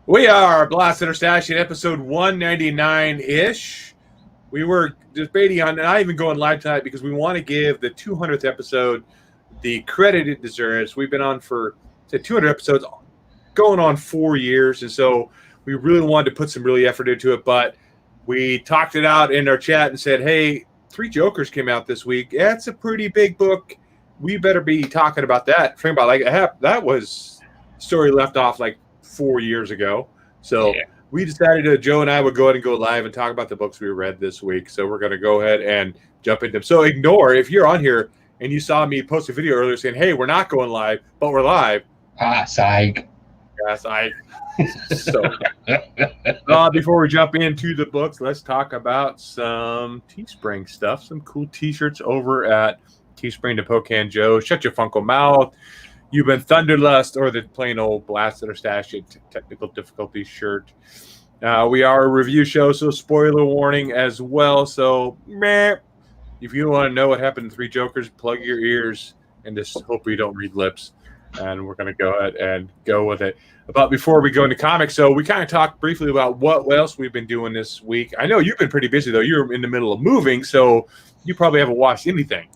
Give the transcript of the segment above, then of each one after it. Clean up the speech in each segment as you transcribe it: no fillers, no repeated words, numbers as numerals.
We are Blasted or Stashing episode 199-ish. We were debating on not even going live tonight because we want to give the 200th episode the credit it deserves. We've been on for 200 episodes, going on 4 years, and so we really wanted to put some really effort into it, but we talked it out in our chat and said, hey, Three Jokers came out this week. That's a pretty big book. We better be talking about that. Think about that was story left off like 4 years ago. So we decided Joe and I would go ahead and go live and talk about the books we read this week. So we're going to go ahead and jump into them. So ignore if you're on here and you saw me post a video earlier saying, hey, we're not going live, but we're live. Psych. Yeah, psych. So before we jump into the books, let's talk about some Teespring stuff. Some cool t-shirts over at Teespring to Pocan Joe. Shut your funko mouth. You've been Thunderlust, or the plain old Blasted or Stash It technical difficulty shirt. We are a review show, so spoiler warning as well. So, if you want to know what happened to Three Jokers, plug your ears and just hope we don't read lips. And we're going to go ahead and go with it. But before we go into comics, so we kind of talked briefly about what else we've been doing this week. I know you've been pretty busy, though. You're in the middle of moving, so you probably haven't watched anything.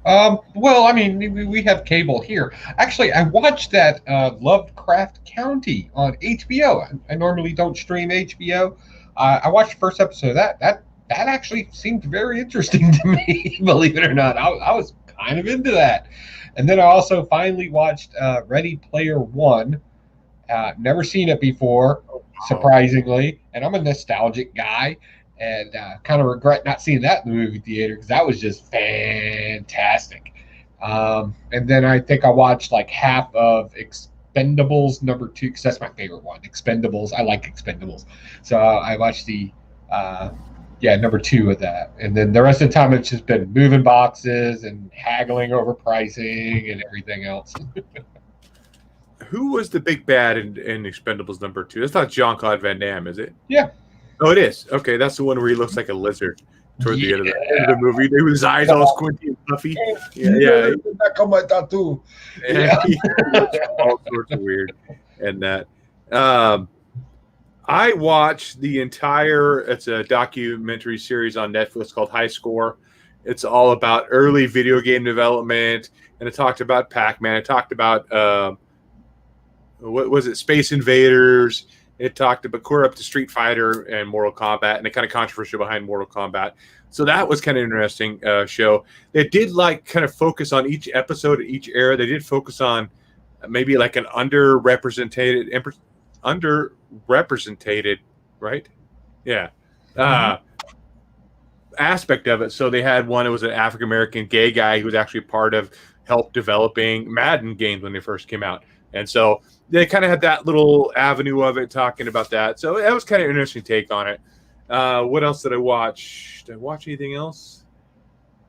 Well, I mean, we have cable here. Actually, I watched that Lovecraft County on HBO. I normally don't stream HBO. I watched the first episode of that. That actually seemed very interesting to me, believe it or not. I was kind of into that. And then I also finally watched Ready Player One. Never seen it before, surprisingly. And I'm a nostalgic guy. And kind of regret not seeing that in the movie theater because that was just fantastic. And then I think I watched like half of Expendables number 2 because that's my favorite one. Expendables. I like Expendables. So I watched the number 2 of that. And then the rest of the time it's just been moving boxes and haggling over pricing and everything else. Who was the big bad in Expendables number 2? That's not Jean-Claude Van Damme, is it? Yeah. Oh, it is. Okay, that's the one where he looks like a lizard toward the end of the movie. His eyes all squinty and puffy. Yeah. Back on my tattoo. Yeah. All sorts of weird. And that. I watched the entire, it's a documentary series on Netflix called High Score. It's all about early video game development. And it talked about Pac-Man. It talked about, what was it, Space Invaders. It talked about core up to Street Fighter and Mortal Kombat and the kind of controversy behind Mortal Kombat. So that was kind of interesting show. They did kind of focus on each episode, each era. They did focus on maybe like an underrepresented, right? Yeah. Aspect of it. So they had one, it was an African-American gay guy who was actually part of help developing Madden games when they first came out. And so they kind of had that little avenue of it talking about that. So that was kind of an interesting take on it. What else did I watch? Did I watch anything else?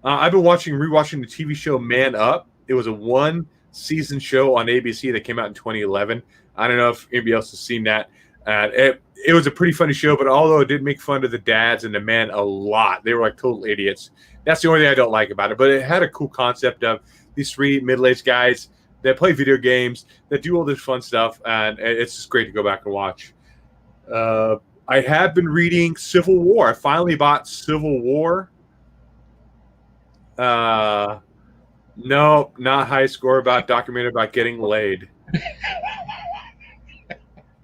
I've been rewatching the TV show Man Up. It was a 1-season show on ABC that came out in 2011. I don't know if anybody else has seen that. It was a pretty funny show, but although it did make fun of the dads and the men a lot, they were like total idiots. That's the only thing I don't like about it. But it had a cool concept of these 3 middle-aged guys that play video games, that do all this fun stuff, and it's just great to go back and watch. I have been reading Civil War. I finally bought Civil War. No, not High Score, about documentary about getting laid.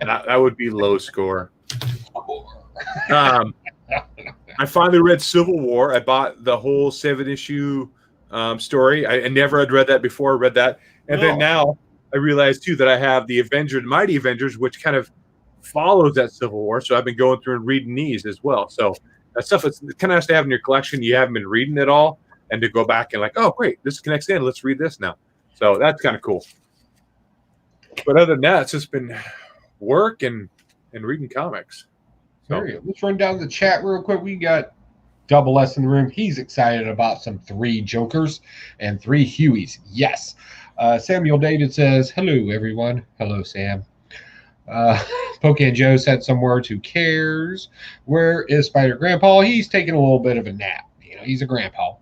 That would be low score. I finally read Civil War. I bought the whole 7-issue story. I never had read that before. I read that. And then now I realized, too, that I have the Avengers, Mighty Avengers, which kind of follows that Civil War. So I've been going through and reading these as well. So that stuff is kind of nice to have in your collection. You haven't been reading it all, and to go back and like, oh great, this connects in. Let's read this now. So that's kind of cool. But other than that, it's just been work and reading comics. So. Let's run down the chat real quick. We got Double S in the room. He's excited about some 3 Jokers and 3 Hueys. Yes. Samuel David says, hello, everyone. Hello, Sam. Pocan Joe said some words. Who cares? Where is Spider Grandpa? He's taking a little bit of a nap. He's a grandpa.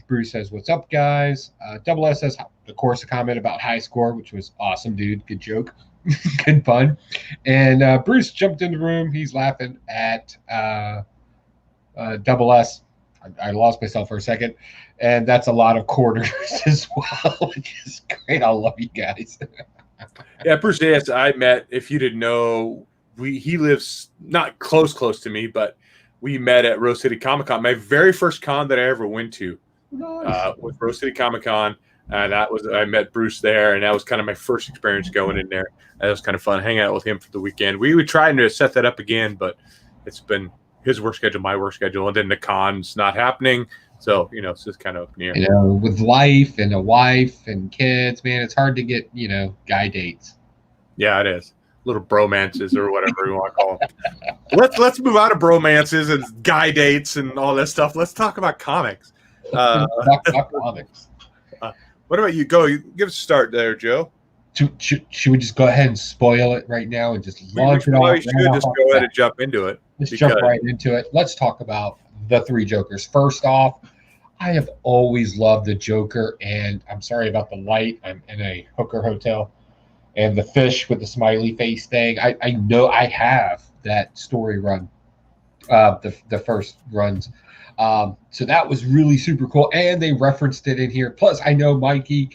Bruce says, what's up, guys? Double S says, of course, a comment about high score, which was awesome, dude. Good joke. Good fun. And Bruce jumped in the room. He's laughing at Double S. I lost myself for a second. And that's a lot of quarters as well, which is great. I love you guys. Yeah, Bruce Diaz, I met, if you didn't know, he lives not close to me, but we met at Rose City Comic Con. My very first con that I ever went to was Rose City Comic Con. I met Bruce there, and that was kind of my first experience going in there. That was kind of fun, hanging out with him for the weekend. We would try to set that up again, but it's been his work schedule, my work schedule, and then the con's not happening. So, it's just kind of up in the air. With life and a wife and kids, man, it's hard to get, guy dates. Yeah, it is. Little bromances or whatever you want to call them. Let's move out of bromances and guy dates and all that stuff. Let's talk about comics. Comics. What about you? Give us a start there, Joe. Should we just go ahead and spoil it right now and just launch it off? We should just go ahead and jump into it. Let's jump right into it. Let's talk about the 3 Jokers. First off, I have always loved the Joker, and I'm sorry about the light. I'm in a hooker hotel, and the fish with the smiley face thing. I know I have that story run, the first runs. So that was really super cool, and they referenced it in here. Plus, I know Mikey,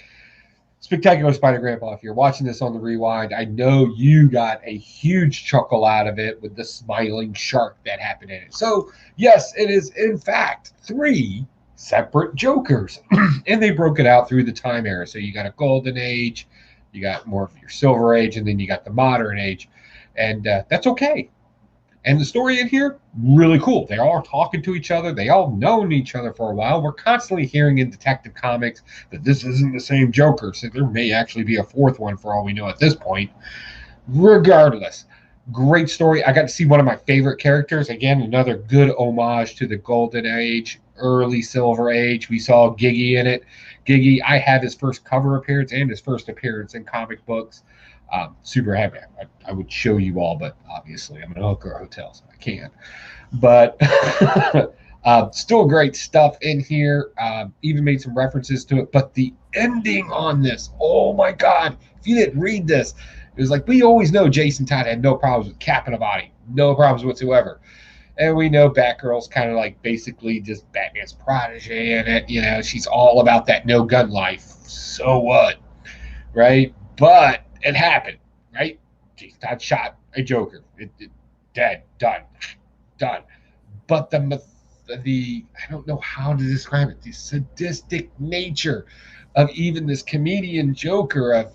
Spectacular Spider Grandpa, if you're watching this on the rewind, I know you got a huge chuckle out of it with the smiling shark that happened in it. So, yes, it is, in fact, 3 separate Jokers. And they broke it out through the time era. So you got a golden age, you got more of your silver age, and then you got the modern age. And that's okay. And the story in here, really cool. They all are talking to each other. They all known each other for a while. We're constantly hearing in Detective Comics that this isn't the same Joker. So there may actually be a 4th one for all we know at this point. Regardless, great story. I got to see one of my favorite characters. Again, another good homage to the Golden Age, early Silver Age. We saw Giggy in it. Giggy, I have his first cover appearance and his first appearance in comic books. Super happy. I would show you all, but obviously I'm in a hooker hotel, so I can't. But still great stuff in here. Even made some references to it. But the ending on this, oh my God! If you didn't read this, it was like, we always know Jason Todd had no problems with capping a body, no problems whatsoever. And we know Batgirl's kind of like basically just Batman's protege in it. She's all about that no gun life. So what, right? But it happened, right? Jason Todd shot a Joker. It dead, done. But the I don't know how to describe it. The sadistic nature of even this comedian Joker of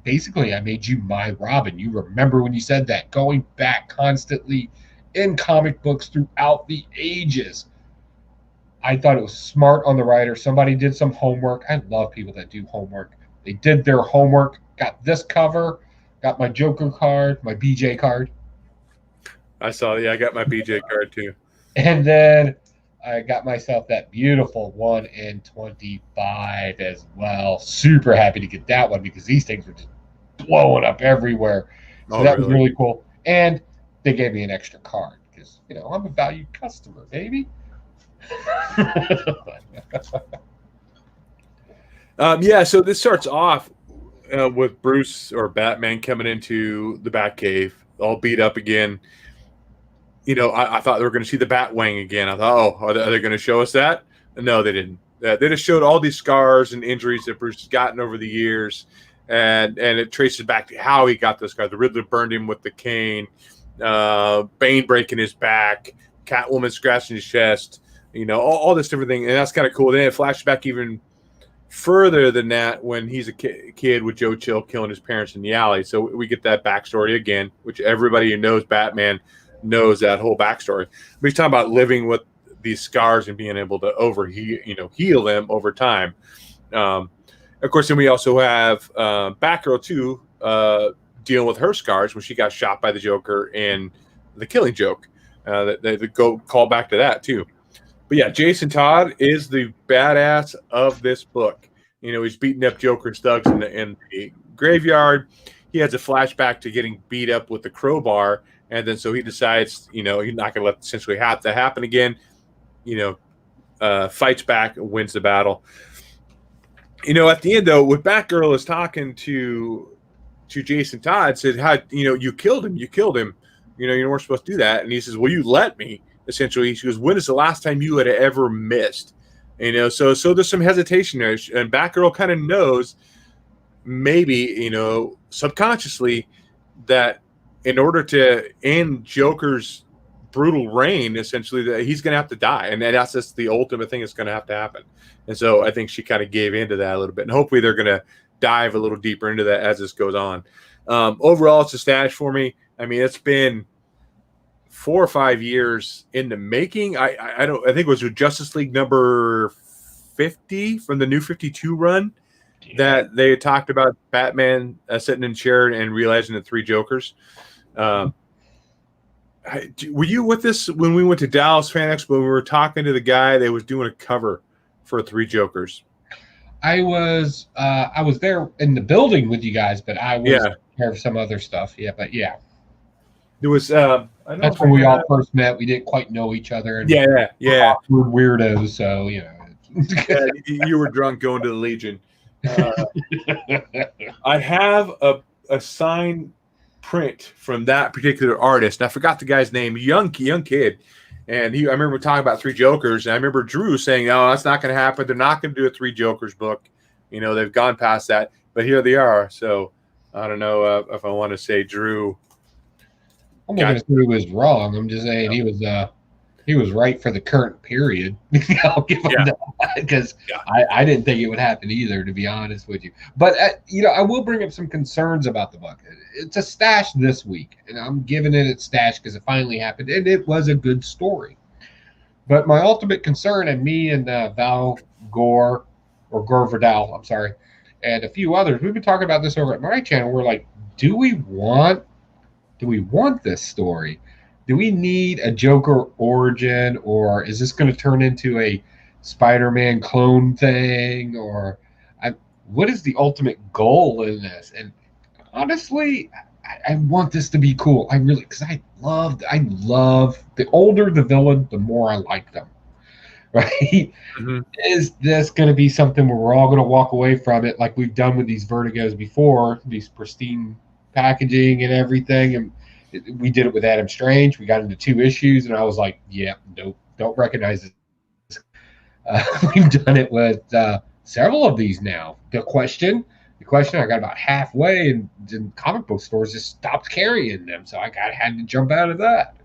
basically, I made you my Robin. You remember when you said that? Going back constantly in comic books throughout the ages. I thought it was smart on the writer. Somebody did some homework. I love people that do homework. They did their homework. Got this cover, got my Joker card, my BJ card. I got my BJ card too. And then I got myself that beautiful 1 in 25 as well. Super happy to get that one because these things were just blowing up everywhere. So that was really cool. And they gave me an extra card because, I'm a valued customer, baby. So this starts off with Bruce or Batman coming into the Batcave, all beat up again. I thought they were going to see the Batwing again. I thought, are they going to show us that? No, they didn't. They just showed all these scars and injuries that Bruce has gotten over the years, and it traces back to how he got those scars. The Riddler burned him with the cane, Bane breaking his back, Catwoman scratching his chest, all this different thing, and that's kind of cool. Then it flashed back even further than that when he's a kid with Joe Chill killing his parents in the alley. So we get that backstory again, which everybody who knows Batman knows that whole backstory. But he's talking about living with these scars and being able to heal them over time. Of course, then we also have Batgirl too, dealing with her scars when she got shot by the Joker in the Killing Joke. They go call back to that too. But yeah, Jason Todd is the badass of this book. He's beating up Joker's thugs in the graveyard. He has a flashback to getting beat up with the crowbar, and then so he decides, he's not going to let essentially have that happen again. Fights back and wins the battle. At the end though, when Batgirl is talking to Jason Todd, said, "How you killed him? You killed him. You weren't supposed to do that." And he says, "Well, you let me." Essentially, she goes, "When is the last time you had ever missed?" So there's some hesitation there, and Batgirl kind of knows, maybe subconsciously, that in order to end Joker's brutal reign, essentially, that he's going to have to die, and that's just the ultimate thing that's going to have to happen. And so I think she kind of gave into that a little bit, and hopefully they're going to dive a little deeper into that as this goes on. Overall, it's a stash for me. I mean, it's been 4 or 5 years in the making. I think it was Justice League number 50 from the New 52 run that they had talked about Batman sitting in a chair and realizing the 3 Jokers. Were you with this when we went to Dallas Fan Expo? We were talking to the guy that was doing a cover for 3 Jokers. I was there in the building with you guys, but I was care of some other stuff. Yeah, but yeah. There was that's when we all first met. We didn't quite know each other. And yeah. We're weirdos, so you were drunk going to the Legion. I have a signed print from that particular artist. And I forgot the guy's name. Young kid. And I remember talking about 3 Jokers, and I remember Drew saying, "Oh, that's not going to happen. They're not going to do a 3 Jokers book. They've gone past that." But here they are. So I don't know if I want to say Drew. I'm not going to say he was wrong. I'm just saying he was right for the current period. I'll give him that, because I didn't think it would happen either, to be honest with you. But I will bring up some concerns about the book. It's a stash this week, and I'm giving it its stash because it finally happened, and it was a good story. But my ultimate concern, and me and Val Gore, or Gore Vidal, I'm sorry, and a few others, we've been talking about this over at my channel. We're like, do we want this story? Do we need a Joker origin, or is this going to turn into a Spider-Man clone thing, or what is the ultimate goal in this? And honestly, I want this to be cool. I really, because I love the older the villain, the more I like them. Right? Mm-hmm. Is this going to be something where we're all going to walk away from it like we've done with these Vertigos before, these pristine packaging and everything? And we did it with Adam Strange. We got into 2 issues, and I was like, "Yeah, nope, don't recognize this." We've done it with several of these now. The question, I got about halfway, and comic book stores just stopped carrying them, so I had to jump out of that.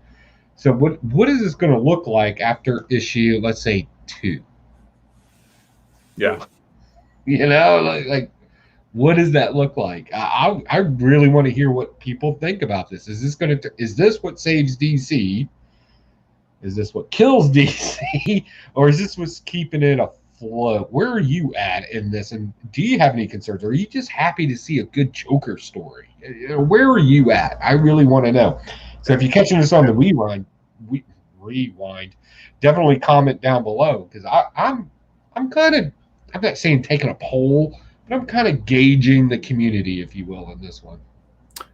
So what is this going to look like after issue, let's say 2? Yeah, like. What does that look like? I really want to hear what people think about this. Is this what saves DC? Is this what kills DC? Or is this what's keeping it afloat? Where are you at in this? And do you have any concerns? Or are you just happy to see a good Joker story? Where are you at? I really want to know. So if you're catching us on the rewind, definitely comment down below, because I'm not saying taking a poll, but I'm kind of gauging the community, if you will, in this one.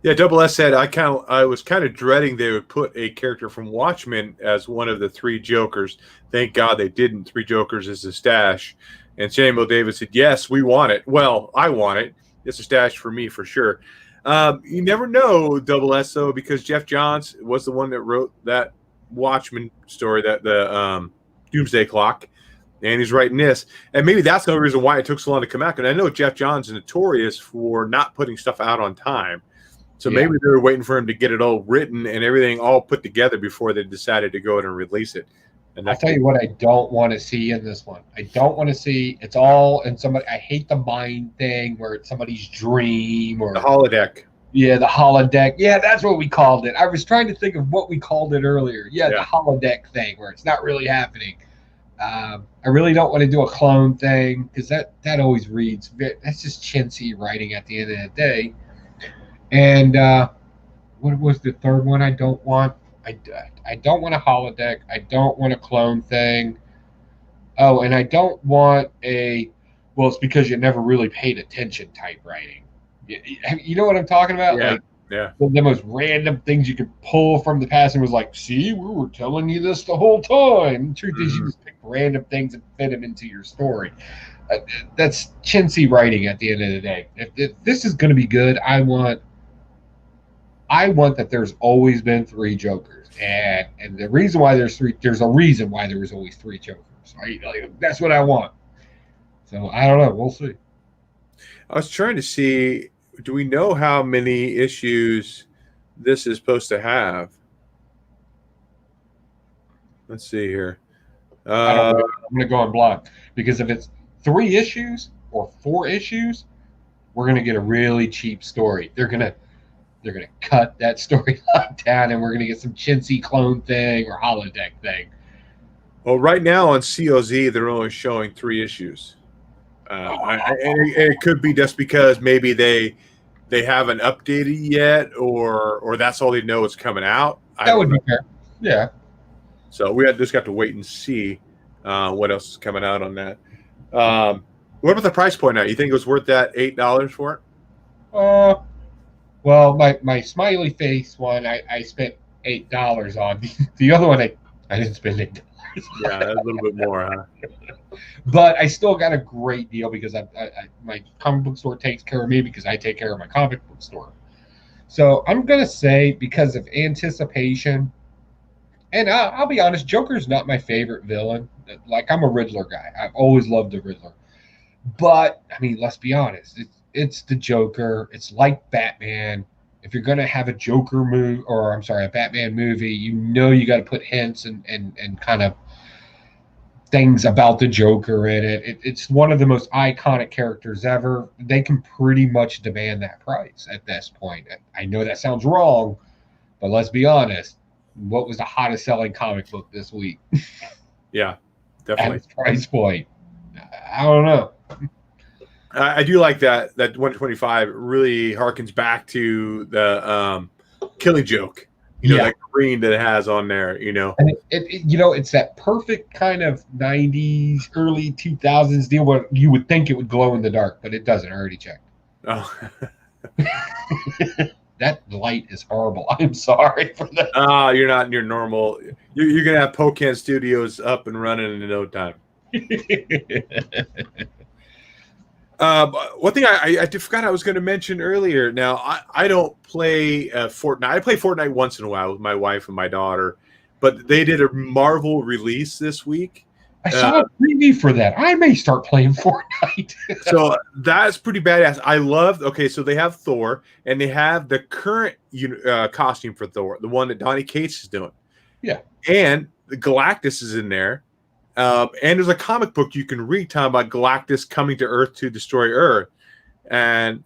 Yeah, Double S said I was kind of dreading they would put a character from Watchmen as one of the 3 Jokers. Thank God they didn't. 3 Jokers is a stash. And Samuel Davis said, "Yes, we want it." Well, I want it. It's a stash for me for sure. You never know, Double S, though, because Jeff Johns was the one that wrote that Watchmen story, that the Doomsday Clock. And he's writing this. And maybe that's the only reason why it took so long to come out. And I know Jeff Johns is notorious for not putting stuff out on time. So maybe they were waiting for him to get it all written and everything all put together before they decided to go ahead and release it. And I'll tell you what I don't want to see in this one. I don't want to see it's all in somebody. I hate the mind thing where it's somebody's dream, or the holodeck. Yeah, the holodeck. Yeah, that's what we called it. I was trying to think of what we called it earlier. Yeah, the Yeah. holodeck thing where it's not really happening. I really don't want to do a clone thing because that always reads. That's just chintzy writing at the end of the day. And what was the third one? I don't want. I, I don't want a holodeck. I don't want a clone thing. Oh, and I don't want a. Well, it's because you never really paid attention type writing. You know what I'm talking about? Yeah. Like Yeah. the most random things you could pull from the past and was like, see, we were telling you this the whole time. The truth is, you just pick random things and fit them into your story. Uh, that's chintzy writing at the end of the day. If this is going to be good, I want that there's always been three Jokers, and the reason why there's a reason why there was always three Jokers. Right? Like, that's what I want. So I don't know. We'll see. I was trying to see, do we know how many issues this is supposed to have? Let's see here. I don't know. I'm going to go on blind because if it's 3 issues or 4 issues, we're going to get a really cheap story. They're gonna cut that storyline down, and we're gonna get some chintzy clone thing or holodeck thing. Well, right now on COZ, they're only showing 3 issues. It could be just because maybe they haven't updated yet, or that's all they know is coming out. That would be fair. Yeah. So we just got to wait and see what else is coming out on that. What about the price point now? You think it was worth that $8 for it? Well, my smiley face one, I spent $8 on. The other one, I didn't spend $8. Yeah, a little bit more, huh? But I still got a great deal because my comic book store takes care of me because I take care of my comic book store. So I'm gonna say because of anticipation, and I'll be honest, Joker's not my favorite villain. Like I'm a Riddler guy. I've always loved the Riddler. But I mean, let's be honest. It's the Joker. It's like Batman. If you're gonna have a Joker movie, or I'm sorry, a Batman movie, you got to put hints and kind of things about the Joker in it. It's one of the most iconic characters ever. They can pretty much demand that price at this point. I know that sounds wrong, but let's be honest. What was the hottest selling comic book this week? Yeah, definitely. At its price point. I don't know. I do like that 125 really harkens back to the Killing Joke. That green that it has on there. And it's that perfect kind of 90s, early 2000s deal where you would think it would glow in the dark, but it doesn't. I already checked. Oh. That light is horrible. I'm sorry for that. You're not in your normal. You're gonna have Pocan Studios up and running in no time. One thing I forgot I was going to mention earlier. Now I don't play Fortnite. I play Fortnite once in a while with my wife and my daughter, but they did a Marvel release this week. I saw a preview for that. I may start playing Fortnite. So that's pretty badass. I love. Okay, so they have Thor, and they have the current costume for Thor, the one that Donny Cates is doing. Yeah, and the Galactus is in there. And there's a comic book you can read talking about Galactus coming to Earth to destroy Earth, and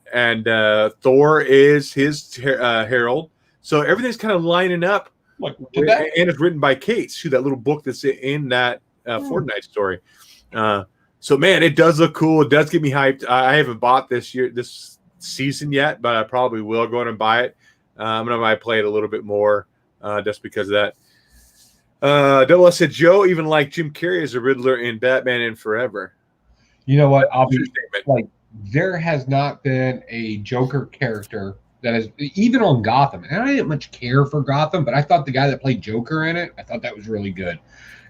Thor is his herald. So everything's kind of lining up. And it's written by Cates, that little book that's in that Fortnite story. So man, it does look cool. It does get me hyped. I haven't bought this season yet, but I probably will go in and buy it. I'm gonna might play it a little bit more just because of that. Double S said Joe even liked Jim Carrey as a Riddler in Batman and Forever. You know what? I'll be like, there has not been a Joker character that is even on Gotham. And I didn't much care for Gotham, but I thought the guy that played Joker in it, I thought that was really good.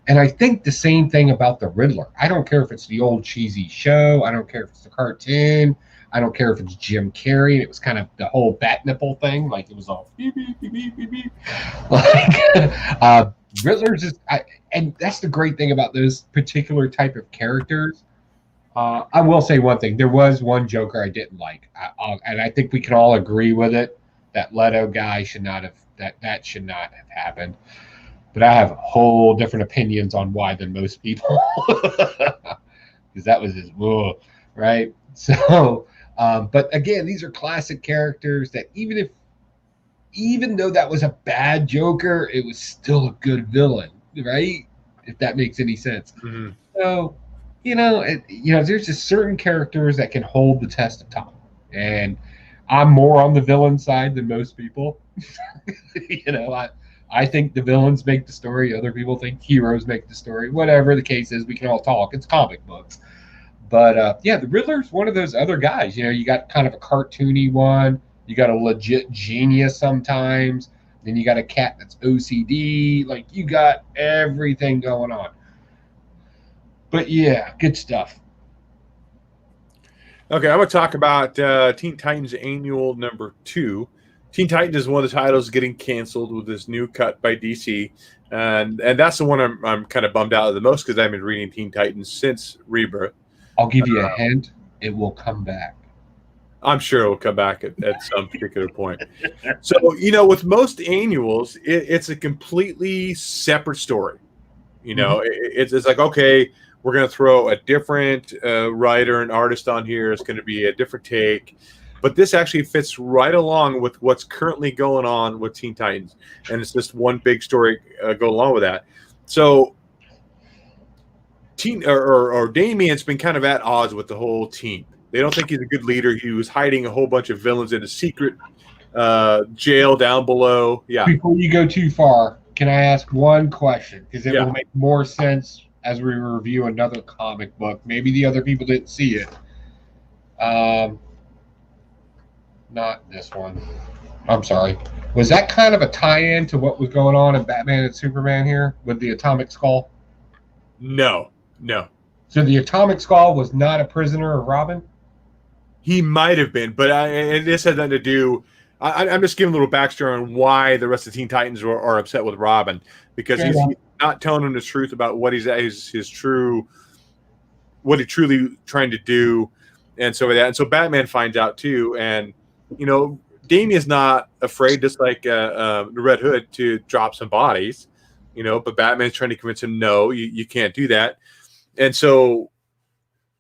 And I think the same thing about the Riddler. I don't care if it's the old cheesy show. I don't care if it's the cartoon. I don't care if it's Jim Carrey. And it was kind of the whole bat nipple thing. Like it was all beep, beep, beep, beep, beep, beep. Like, Riddler's just, and that's the great thing about those particular type of characters. I will say one thing. There was one Joker I didn't like. And I think we can all agree with it. That Leto guy should not have happened. But I have whole different opinions on why than most people. Because that was his rule, right? So But again, these are classic characters that even though that was a bad Joker, it was still a good villain, right? If that makes any sense. Hmm. So, there's just certain characters that can hold the test of time, and I'm more on the villain side than most people. I think the villains make the story. Other people think heroes make the story. Whatever the case is, we can all talk. It's comic books. But yeah, the Riddler's one of those other guys. You got kind of a cartoony one. You got a legit genius sometimes. Then you got a cat that's OCD. Like you got everything going on. But yeah, good stuff. Okay, I'm going to talk about Teen Titans Annual #2. Teen Titans is one of the titles getting canceled with this new cut by DC, and that's the one I'm kind of bummed out of the most because I've been reading Teen Titans since Rebirth. I'll give you a hint. It will come back. I'm sure it will come back at some particular point. So, with most annuals, it's a completely separate story. It's like, okay, we're going to throw a different writer and artist on here. It's going to be a different take. But this actually fits right along with what's currently going on with Teen Titans. And it's just one big story go along with that. So Damien's been kind of at odds with the whole team. They don't think he's a good leader. He was hiding a whole bunch of villains in a secret jail down below. Yeah. Before you go too far, can I ask one question? Because it will make more sense as we review another comic book. Maybe the other people didn't see it. Not this one. I'm sorry. Was that kind of a tie-in to what was going on in Batman and Superman here with the Atomic Skull? No. So the Atomic Skull was not a prisoner of Robin? He might have been, but and this had nothing to do. I'm just giving a little backstory on why the rest of the Teen Titans are upset with Robin, because he's not telling them the truth about what his true, what he truly trying to do, and so Batman finds out too, and Damien's not afraid, just like the Red Hood, to drop some bodies, but Batman's trying to convince him, no, you can't do that, and so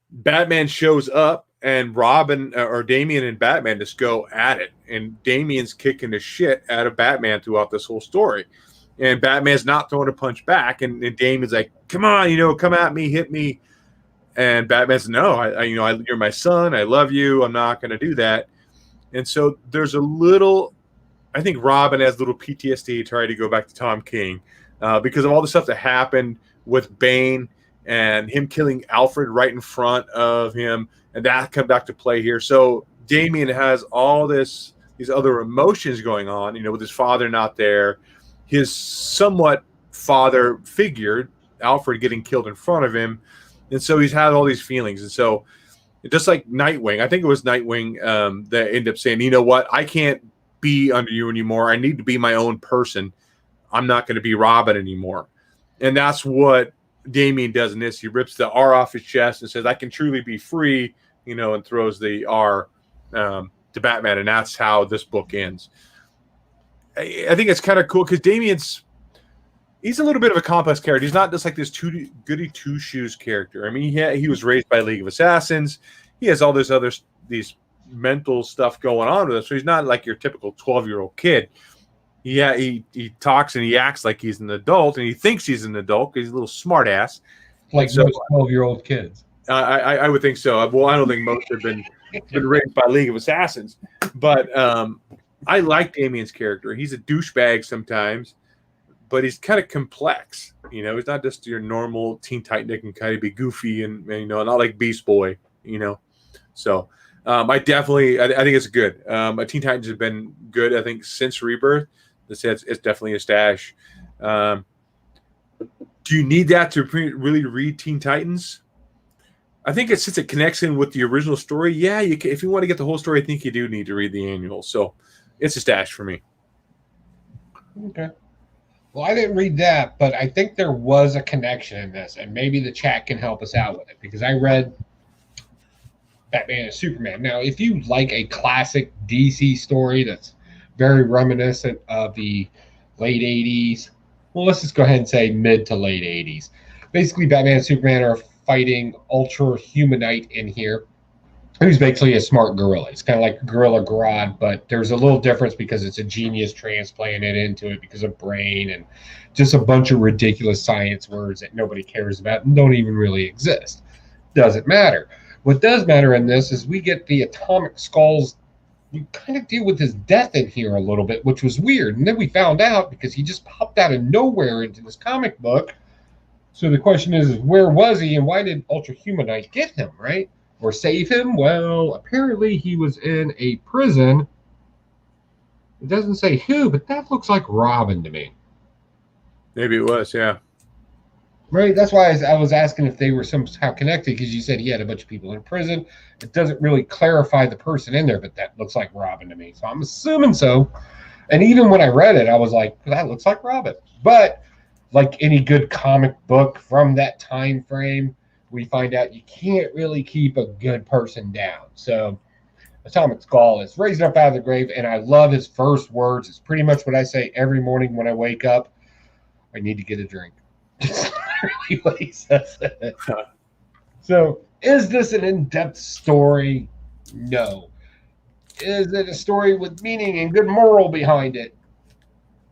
Batman shows up. And Robin or Damien and Batman just go at it. And Damien's kicking the shit out of Batman throughout this whole story. And Batman's not throwing a punch back. And Damien's like, come on, come at me, hit me. And Batman's, no, you're my son. I love you. I'm not going to do that. And so there's I think Robin has a little PTSD trying to go back to Tom King because of all the stuff that happened with Bane and him killing Alfred right in front of him. And that come back to play here. So Damien has all these other emotions going on, with his father not there, his somewhat father figure, Alfred, getting killed in front of him. And so he's had all these feelings. And so just like Nightwing, I think it was Nightwing that ended up saying, you know what, I can't be under you anymore. I need to be my own person. I'm not going to be Robin anymore. And that's what Damien does in this. He rips the R off his chest and says, I can truly be free, and throws the R to Batman. And that's how this book ends. I think it's kind of cool because he's a little bit of a complex character. He's not just like this goody two-shoes character. I mean, he was raised by League of Assassins. He has all these mental stuff going on with him. So he's not like your typical 12-year-old kid. He talks and he acts like he's an adult, and he thinks he's an adult because he's a little smart ass. Like most 12-year-old kids. I would think so. Well, I don't think most have been raised by League of Assassins. But I like Damien's character. He's a douchebag sometimes, but he's kind of complex. He's not just your normal Teen Titan that can kind of be goofy and not like Beast Boy. So I think it's good. Teen Titans have been good, I think, since Rebirth. It's definitely a stash. Do you need that to really read Teen Titans? I think since it connects in with the original story, yeah, if you want to get the whole story, I think you do need to read the annual. So it's a stash for me. Okay. Well, I didn't read that, but I think there was a connection in this, and maybe the chat can help us out with it, because I read Batman and Superman. Now, if you like a classic DC story that's very reminiscent of the late 80s, well, let's just go ahead and say mid to late 80s. Basically, Batman and Superman are fighting Ultra Humanite in here. Who's basically a smart gorilla. It's kind of like Gorilla Grodd, but there's a little difference because it's a genius transplanted into it because of brain and just a bunch of ridiculous science words that nobody cares about and don't even really exist. Doesn't matter. What does matter in this is we get the atomic skulls. You kind of deal with his death in here a little bit, which was weird. And then we found out because he just popped out of nowhere into this comic book. So the question is where was he and why did Ultra Humanite get him, right? Or save him? Well, apparently he was in a prison. It doesn't say who, but that looks like Robin to me. Maybe it was, yeah. Right? That's why I was asking if they were somehow connected because you said he had a bunch of people in prison. It doesn't really clarify the person in there, but that looks like Robin to me. So I'm assuming so. And even when I read it, I was like, that looks like Robin. But like any good comic book from that time frame, we find out you can't really keep a good person down. So Atomic Skull is raising up out of the grave, and I love his first words. It's pretty much what I say every morning when I wake up. I need to get a drink. That's really what he says. So is this an in-depth story? No. Is it a story with meaning and good moral behind it?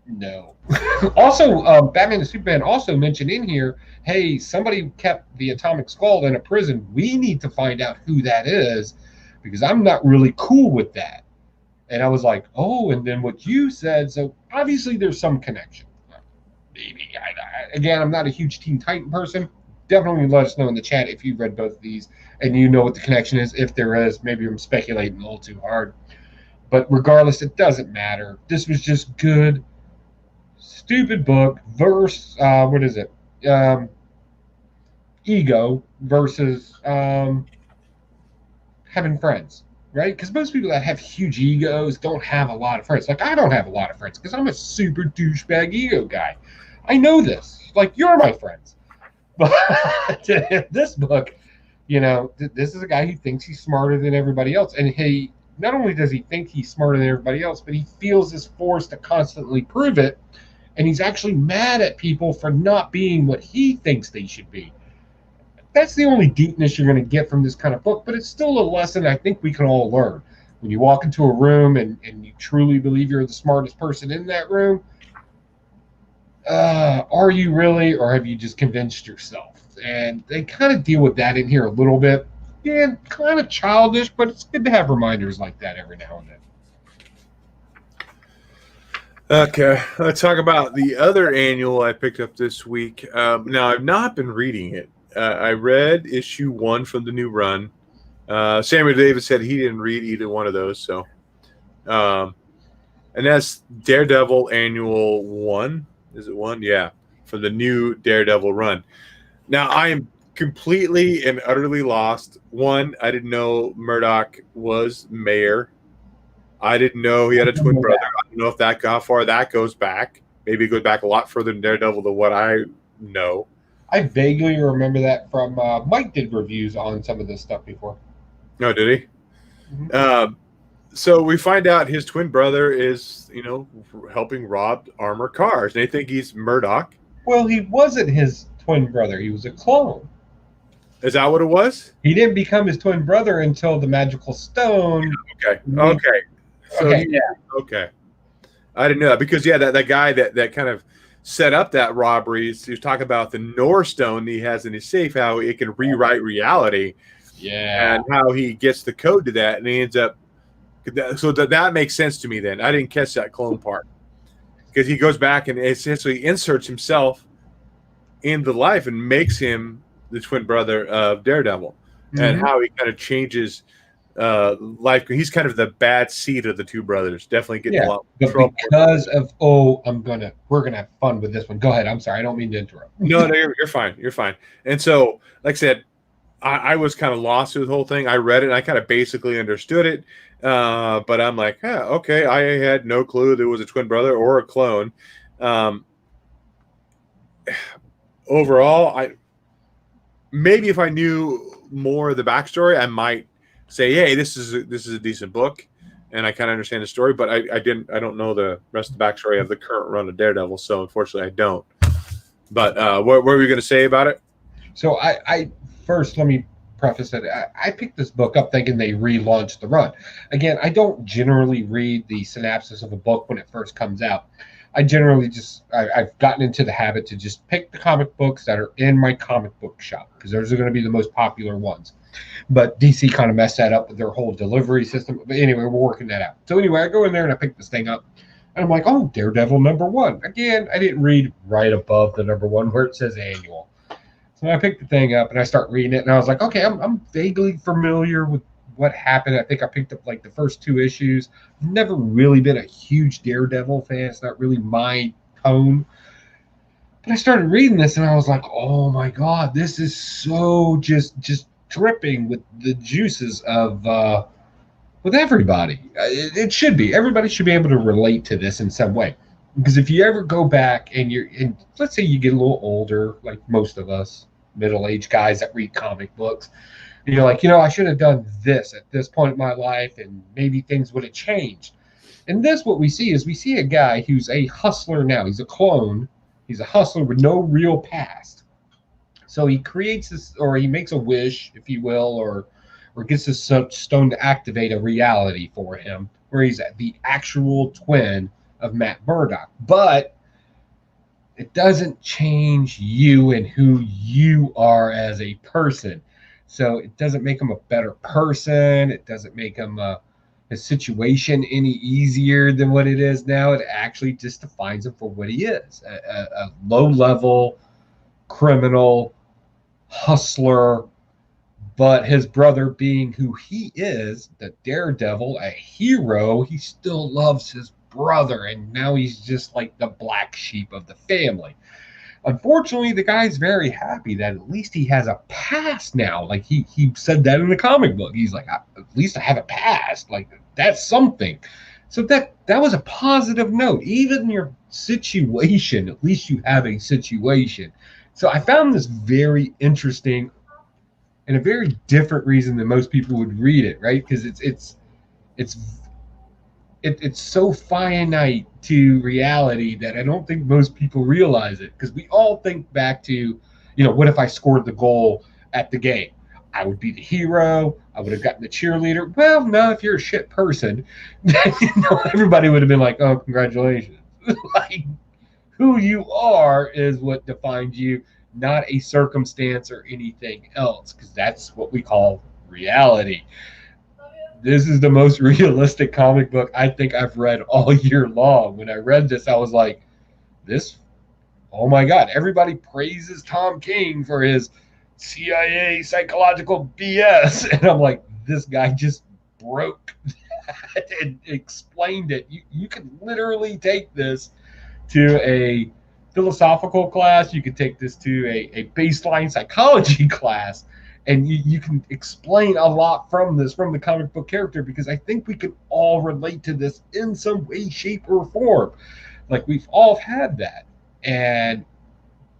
No. Also, Batman and Superman also mentioned in here, hey, somebody kept the Atomic Skull in a prison. We need to find out who that is because I'm not really cool with that. And I was like, oh, and then what you said. So obviously there's some connection. Maybe. Again, I'm not a huge Teen Titan person. Definitely let us know in the chat if you've read both of these and you know what the connection is. If there is, maybe I'm speculating a little too hard. But regardless, it doesn't matter. This was just good. Stupid book versus what is it? Ego versus having friends, right? Because most people that have huge egos don't have a lot of friends. Like I don't have a lot of friends because I'm a super douchebag ego guy. I know this. Like you're my friends, but this book, this is a guy who thinks he's smarter than everybody else, and he not only does he think he's smarter than everybody else, but he feels this force to constantly prove it. And he's actually mad at people for not being what he thinks they should be. That's the only deepness you're going to get from this kind of book, but it's still a lesson I think we can all learn. When you walk into a room and you truly believe you're the smartest person in that room, are you really, or have you just convinced yourself? And they kind of deal with that in here a little bit. Yeah, kind of childish, but it's good to have reminders like that every now and then. Okay, let's talk about the other annual I picked up this week. Now, I've not been reading it. I read issue 1 from the new run. Samuel Davis said he didn't read either one of those. So, and that's Daredevil Annual 1. Is it 1? Yeah, for the new Daredevil run. Now, I am completely and utterly lost. One, I didn't know Murdoch was mayor. I didn't know he had a twin brother. I don't know if how far that goes back. Maybe it goes back a lot further than Daredevil than what I know. I vaguely remember that from Mike did reviews on some of this stuff before. No, did he? Mm-hmm. So we find out his twin brother is, helping rob armored cars. They think he's Murdoch. Well, he wasn't his twin brother. He was a clone. Is that what it was? He didn't become his twin brother until the magical stone. Okay. So okay. I didn't know that because that guy that kind of set up that robbery. He was talking about the North Stone he has in his safe, how it can rewrite reality. Yeah. And how he gets the code to that, and he ends up. So that makes sense to me. Then I didn't catch that clone part because he goes back and essentially inserts himself in the life and makes him the twin brother of Daredevil, and how he kind of changes. Life. He's kind of the bad seed of the two brothers. Definitely getting a lot of trouble. Because of we're gonna have fun with this one. Go ahead. I'm sorry. I don't mean to interrupt. No, you're fine. You're fine. And so, like I said, I was kind of lost through the whole thing. I read it and I kind of basically understood it. But I'm like, okay. I had no clue there was a twin brother or a clone. Overall, maybe if I knew more of the backstory, I might say, hey, this is a decent book, and I kind of understand the story, but I don't know the rest of the backstory of the current run of Daredevil, so unfortunately I don't. But what were we going to say about it? So I first, let me preface it. I picked this book up thinking they relaunched the run. Again, I don't generally read the synopsis of a book when it first comes out. I generally I've gotten into the habit to just pick the comic books that are in my comic book shop because those are going to be the most popular ones. But DC kind of messed that up with their whole delivery system. But anyway, we're working that out. So anyway, I go in there and I pick this thing up. And I'm like, oh, Daredevil #1. Again, I didn't read right above the #1 where it says annual. So I picked the thing up and I start reading it. And I was like, okay, I'm vaguely familiar with what happened. I think I picked up like the first 2 issues. I've never really been a huge Daredevil fan. It's not really my tone. But I started reading this and I was like, oh my God, this is so just dripping with the juices of with everybody. It should be. Everybody should be able to relate to this in some way. Because if you ever go back and let's say you get a little older, like most of us, middle-aged guys that read comic books, and you're like, I should have done this at this point in my life, and maybe things would have changed. And this, what we see is we see a guy who's a hustler now. He's a clone. He's a hustler with no real past. So he creates this, or he makes a wish, if you will, or gets this stone to activate a reality for him, where he's the actual twin of Matt Murdock. But it doesn't change you and who you are as a person. So it doesn't make him a better person. It doesn't make him his situation any easier than what it is now. It actually just defines him for what he is, a low-level criminal hustler. But his brother being who he is, the Daredevil, a hero, he still loves his brother, and now he's just like the black sheep of the family. Unfortunately, the guy's very happy that at least he has a past now. Like he said that in the comic book. He's like, at least I have a past. Like that's something. So that was a positive note. Even your situation, at least you have a situation. So I found this very interesting and a very different reason than most people would read it, right? Because it's so finite to reality that I don't think most people realize it. Because we all think back to, what if I scored the goal at the game? I would be the hero. I would have gotten the cheerleader. Well, no, if you're a shit person, everybody would have been like, oh, congratulations. Like, who you are is what defines you, not a circumstance or anything else, because that's what we call reality. This is the most realistic comic book I think I've read all year long. When I read this, I was like, oh my God, everybody praises Tom King for his CIA psychological BS. And I'm like, this guy just broke that and explained it. You can literally take this to a philosophical class. You could take this to a baseline psychology class, and you can explain a lot from the comic book character, because I think we can all relate to this in some way, shape, or form. Like, we've all had that. And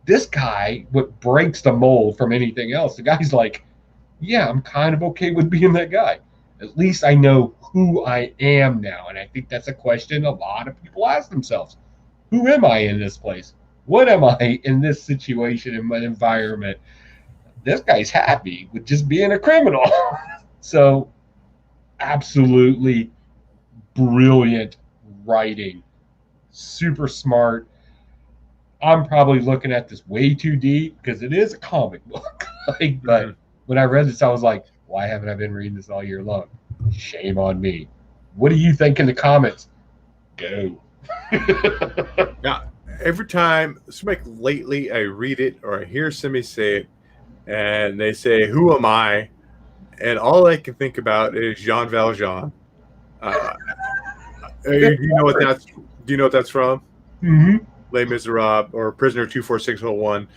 this guy, what breaks the mold from anything else, the guy's like, yeah, I'm kind of okay with being that guy. At least I know who I am now. And I think that's a question a lot of people ask themselves. Who am I in this place? What am I in this situation, in my environment? This guy's happy with just being a criminal. So, absolutely brilliant writing. Super smart. I'm probably looking at this way too deep because it is a comic book. But when I read this, I was like, why haven't I been reading this all year long? Shame on me. What do you think in the comments? Go. Now, every time, like lately, I read it or I hear somebody say it, and they say, "Who am I?" and all I can think about is Jean Valjean. Do you know what that's from? Mm-hmm. Les Miserables or Prisoner 24601.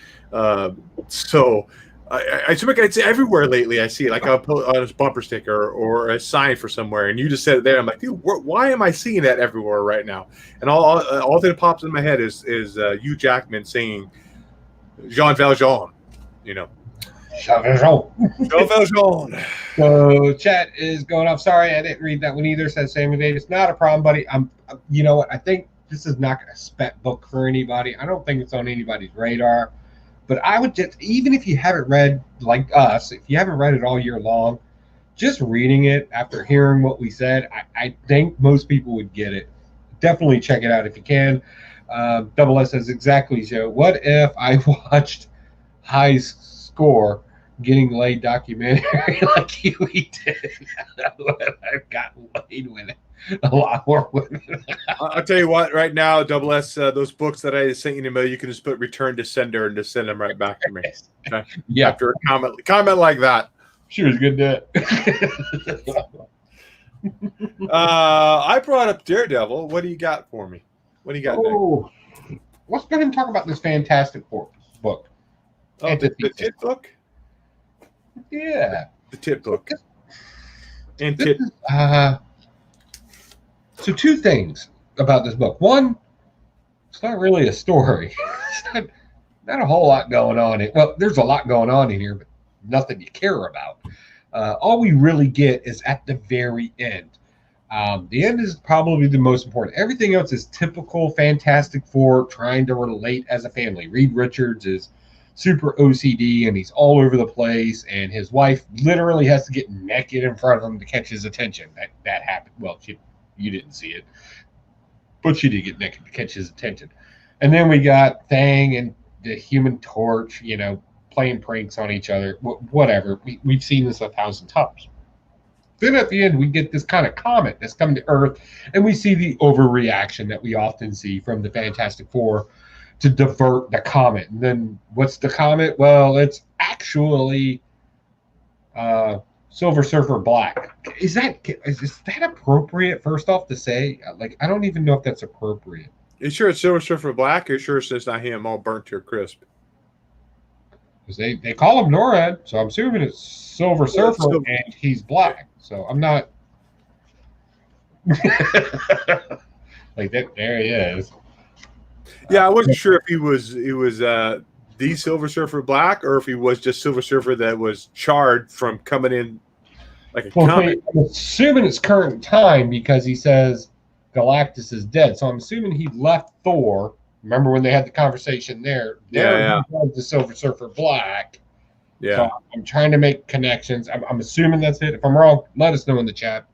So I seem like it's everywhere lately. I see it like on a bumper sticker or a sign for somewhere, and you just said it there. I'm like, dude, why am I seeing that everywhere right now? And all that pops in my head is Hugh Jackman singing Jean Valjean. Jean Valjean. Jean Valjean. So chat is going off. Sorry, I didn't read that one either. Says Sammy Davis. Not a problem, buddy. You know what? I think this is not a spec book for anybody. I don't think it's on anybody's radar. But I would just, even if you haven't read like us, if you haven't read it all year long, just reading it after hearing what we said, I think most people would get it. Definitely check it out if you can. Double S says exactly, Joe. What if I watched High Score getting laid documentary like Huey did? I've gotten laid with it. A lot more women. I'll tell you what, right now, Double S, those books that I sent you in the mail, you can just put return to sender and just send them right back to me. Okay? Yeah. After a comment like that. She was good at I brought up Daredevil. What do you got for me? What do you got next? Let's go ahead and talk about this Fantastic Four book. Oh, the Tit book? Yeah. The Tit book. And This Tit. So two things about this book. One, it's not really a story. It's not a whole lot going on. Well, there's a lot going on in here, but nothing you care about. All we really get is at the very end. The end is probably the most important. Everything else is typical Fantastic Four trying to relate as a family. Reed Richards is super OCD and he's all over the place, and his wife literally has to get naked in front of him to catch his attention. That happened. Well, you didn't see it, but she did get naked to catch his attention. And then we got Thang and the Human Torch, playing pranks on each other. Whatever. We've seen this 1,000 times. Then at the end, we get this kind of comet that's coming to Earth, and we see the overreaction that we often see from the Fantastic Four to divert the comet. And then what's the comet? Well, it's actually Silver Surfer Black. Is that appropriate, first off, to say? Like, I don't even know if that's appropriate. You sure it's Silver Surfer Black? Or you sure it's just not him all burnt to a crisp? Because they call him NORAD, so I'm assuming it's Silver Surfer, and he's black. So I'm not like that. There he is. Yeah, I wasn't sure if he was the Silver Surfer Black, or if he was just Silver Surfer that was charred from coming in like a comet. I'm assuming it's current time because he says Galactus is dead. So I'm assuming he left Thor. Remember when they had the conversation there? Yeah. He was the Silver Surfer Black. Yeah. So I'm trying to make connections. I'm assuming that's it. If I'm wrong, let us know in the chat.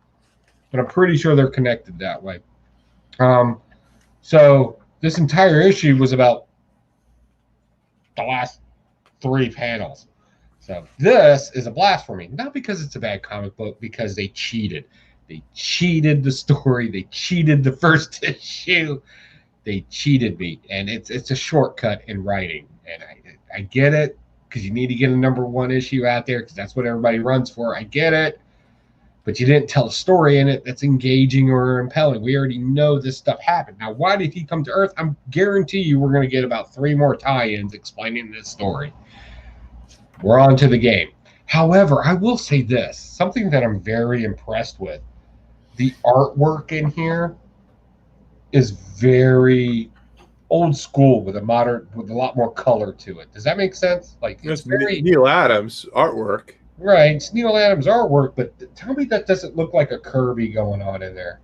But I'm pretty sure they're connected that way. So this entire issue was about the last 3 panels. So this is a blast for me. Not because it's a bad comic book, because they cheated. They cheated the story. They cheated the first issue. They cheated me. And it's a shortcut in writing. And I get it, because you need to get a #1 issue out there, because that's what everybody runs for. I get it. But you didn't tell a story in it that's engaging or impelling. We already know this stuff happened. Now, why did he come to Earth? I guarantee you we're going to get about 3 more tie-ins explaining this story. We're on to the game. However, I will say this. Something that I'm very impressed with. The artwork in here is very old school with a lot more color to it. Does that make sense? Like, it's very Neil Adams artwork. Right, it's Neil Adams artwork, but tell me that doesn't look like a Kirby going on in there.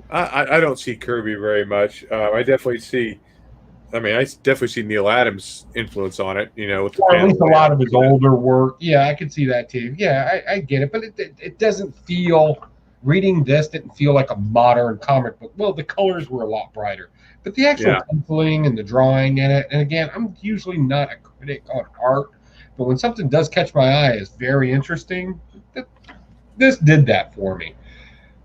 I don't see Kirby very much. I definitely see Neil Adams' influence on it. With at least a lot of his older work. Yeah, I can see that too. Yeah, I get it, but it doesn't feel. Reading this didn't feel like a modern comic book. Well, the colors were a lot brighter, but the actual penciling and the drawing in it. And again, I'm usually not a critic on art, but when something does catch my eye as very interesting, this did that for me.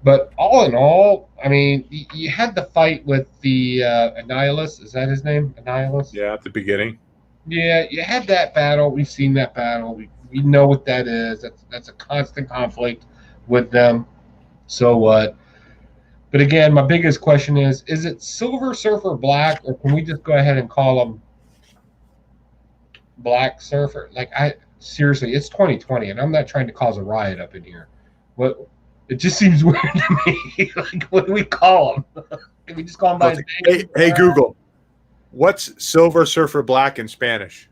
But all in all, I mean, you had the fight with the Annihilus. Is that his name? Annihilus? Yeah, at the beginning. Yeah, you had that battle. We've seen that battle. We know what that is. That's a constant conflict with them. So what? But again, my biggest question is it Silver Surfer Black, or can we just go ahead and call him Black Surfer? Like, seriously, it's 2020, and I'm not trying to cause a riot up in here. What? It just seems weird to me. Like, what do we call him? Can we just call him by his name? Hey, Google, what's Silver Surfer Black in Spanish?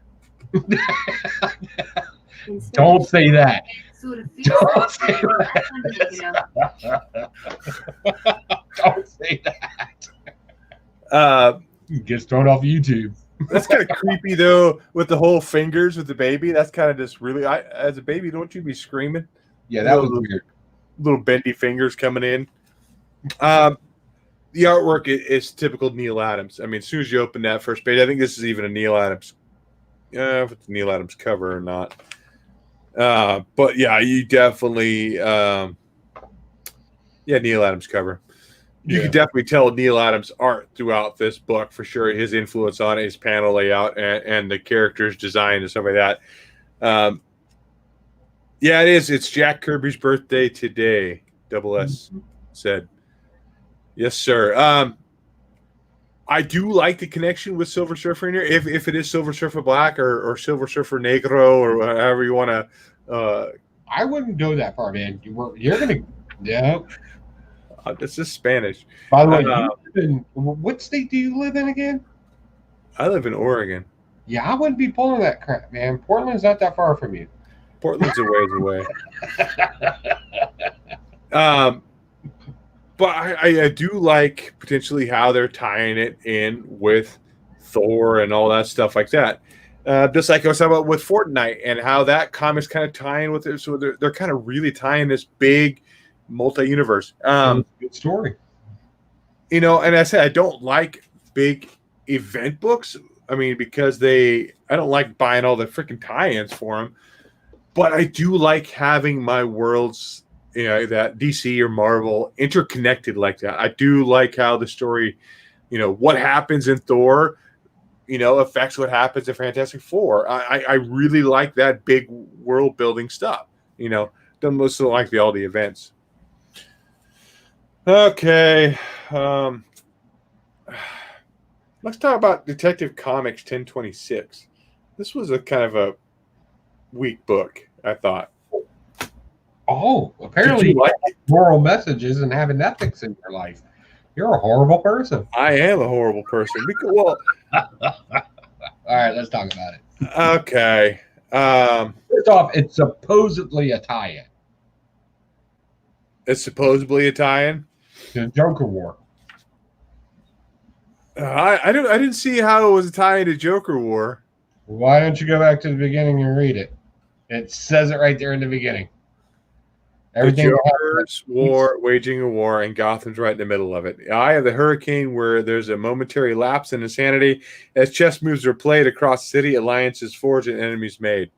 Don't say that. Don't say that. Don't say that. Gets thrown off YouTube. That's kind of creepy though, with the whole fingers with the baby. That's kind of just really. As a baby, don't you be screaming? Yeah, that was weird. Little bendy fingers coming in. The artwork is typical Neil Adams. I mean, as soon as you open that first page, I think this is even a Neil Adams. If it's a Neil Adams cover or not. But yeah, you definitely, Neil Adams cover. You can definitely tell Neil Adams' art throughout this book for sure. His influence on it, his panel layout, and the characters' design and stuff like that. It is. It's Jack Kirby's birthday today. Double S said, "Yes, sir." I do like the connection with Silver Surfer in here. If it is Silver Surfer Black or Silver Surfer Negro or however you want to. I wouldn't go that far, man. You're gonna, yeah. This is Spanish. By the way, what state do you live in again? I live in Oregon. Yeah, I wouldn't be pulling that crap, man. Portland's not that far from you. Portland's a ways away. But I do like potentially how they're tying it in with Thor and all that stuff like that. Just like I was talking about with Fortnite and how that comic's kind of tying with it. So they're kind of really tying this big multi-universe. Good story. And I said I don't like big event books. I mean, because I don't like buying all the freaking tie-ins for them. But I do like having my worlds, that DC or Marvel interconnected like that. I do like how the story, what happens in Thor, affects what happens in Fantastic Four. I really like that big world building stuff. Don't listen to like all the events. Okay. Let's talk about Detective Comics 1026. This was a kind of a weak book, I thought. Oh, apparently you like moral messages and having ethics in your life. You're a horrible person. I am a horrible person. Well, all right, let's talk about it. Okay. First off, it's supposedly a tie-in. It's supposedly a tie-in? The Joker War. I didn't see how it was a tie-in to Joker War. Why don't you go back to the beginning and read it? It says it right there in the beginning. Everything the Joker's war, waging a war, and Gotham's right in the middle of it. The eye of the hurricane, where there's a momentary lapse in insanity. As chess moves are played across the city, alliances forged and enemies made.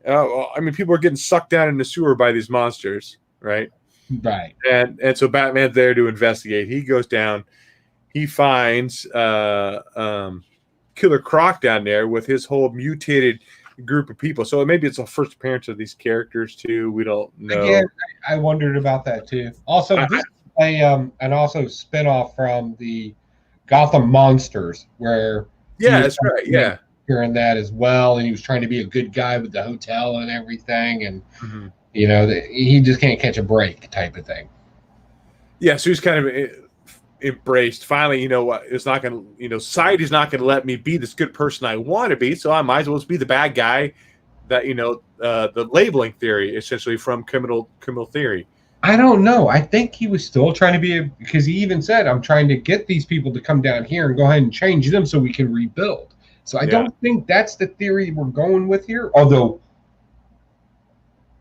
People are getting sucked down in the sewer by these monsters, right? Right. And so Batman's there to investigate. He goes down. He finds Killer Croc down there with his whole mutated group of people. So maybe it's a first appearance of these characters too. We don't know. Again, I wondered about that too. Also, this is and also spinoff from the Gotham Monsters, where that's right. Yeah, hearing that as well, and he was trying to be a good guy with the hotel and everything, and he just can't catch a break type of thing. Yeah, so he's kind of embraced. Finally, it's not going to, society's not going to let me be this good person I want to be, so I might as well just be the bad guy that, the labeling theory, essentially, from criminal theory. I don't know. I think he was still trying to be because he even said, I'm trying to get these people to come down here and go ahead and change them so we can rebuild. So I don't think that's the theory we're going with here, although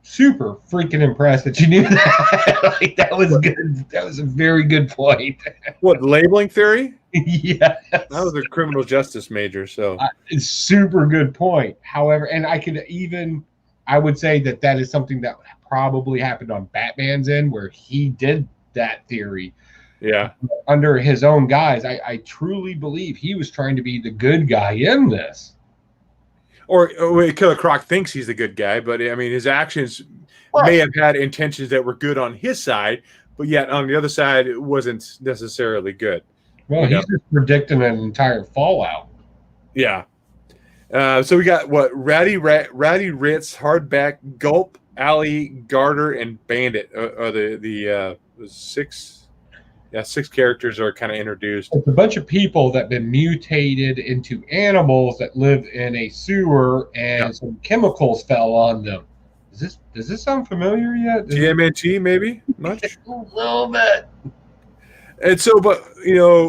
super freaking impressed that you knew that. That was good. That was a very good point. What, labeling theory? Yes. I was a criminal justice major, so it's super good point. However, and I would say that is something that probably happened on Batman's end, where he did that theory. Yeah. Under his own guise. I truly believe he was trying to be the good guy in this. Or Killer Croc thinks he's the good guy, but his actions may have had intentions that were good on his side, but yet on the other side, it wasn't necessarily good. Well, he's just predicting an entire fallout. Yeah. So we got Ratty Ritz, Hardback, Gulp, Alley, Garter, and Bandit are the 6. Yeah, 6 characters are kind of introduced. It's a bunch of people that have been mutated into animals that live in a sewer, and some chemicals fell on them. Does this sound familiar yet? TMNT, maybe? Much? A little bit. And so,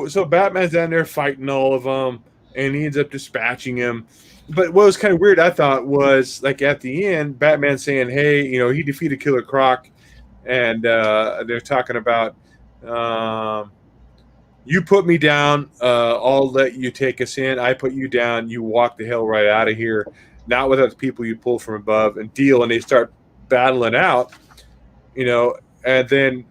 so Batman's down there fighting all of them, and he ends up dispatching him. But what was kind of weird, I thought, was like at the end, Batman saying, "Hey, he defeated Killer Croc," and they're talking about, "You put me down, I'll let you take us in. I put you down, you walk the hell right out of here. Not without the people you pull from above and deal." And they start battling out, and then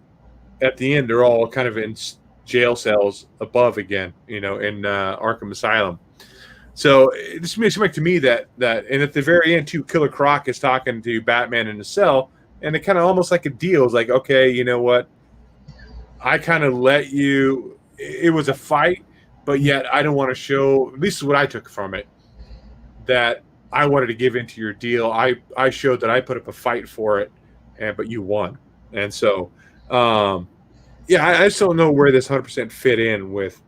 at the end, they're all kind of in jail cells above again, in Arkham Asylum. So it just makes it like to me that and at the very end too, Killer Croc is talking to Batman in the cell, and it kind of almost like a deal. It's like, okay, you know what? I kind of let you. It was a fight, but yet I don't want to show. At least what I took from it, that I wanted to give into your deal. I showed that I put up a fight for it, but you won. And so, yeah, I just don't know where this 100% fit in with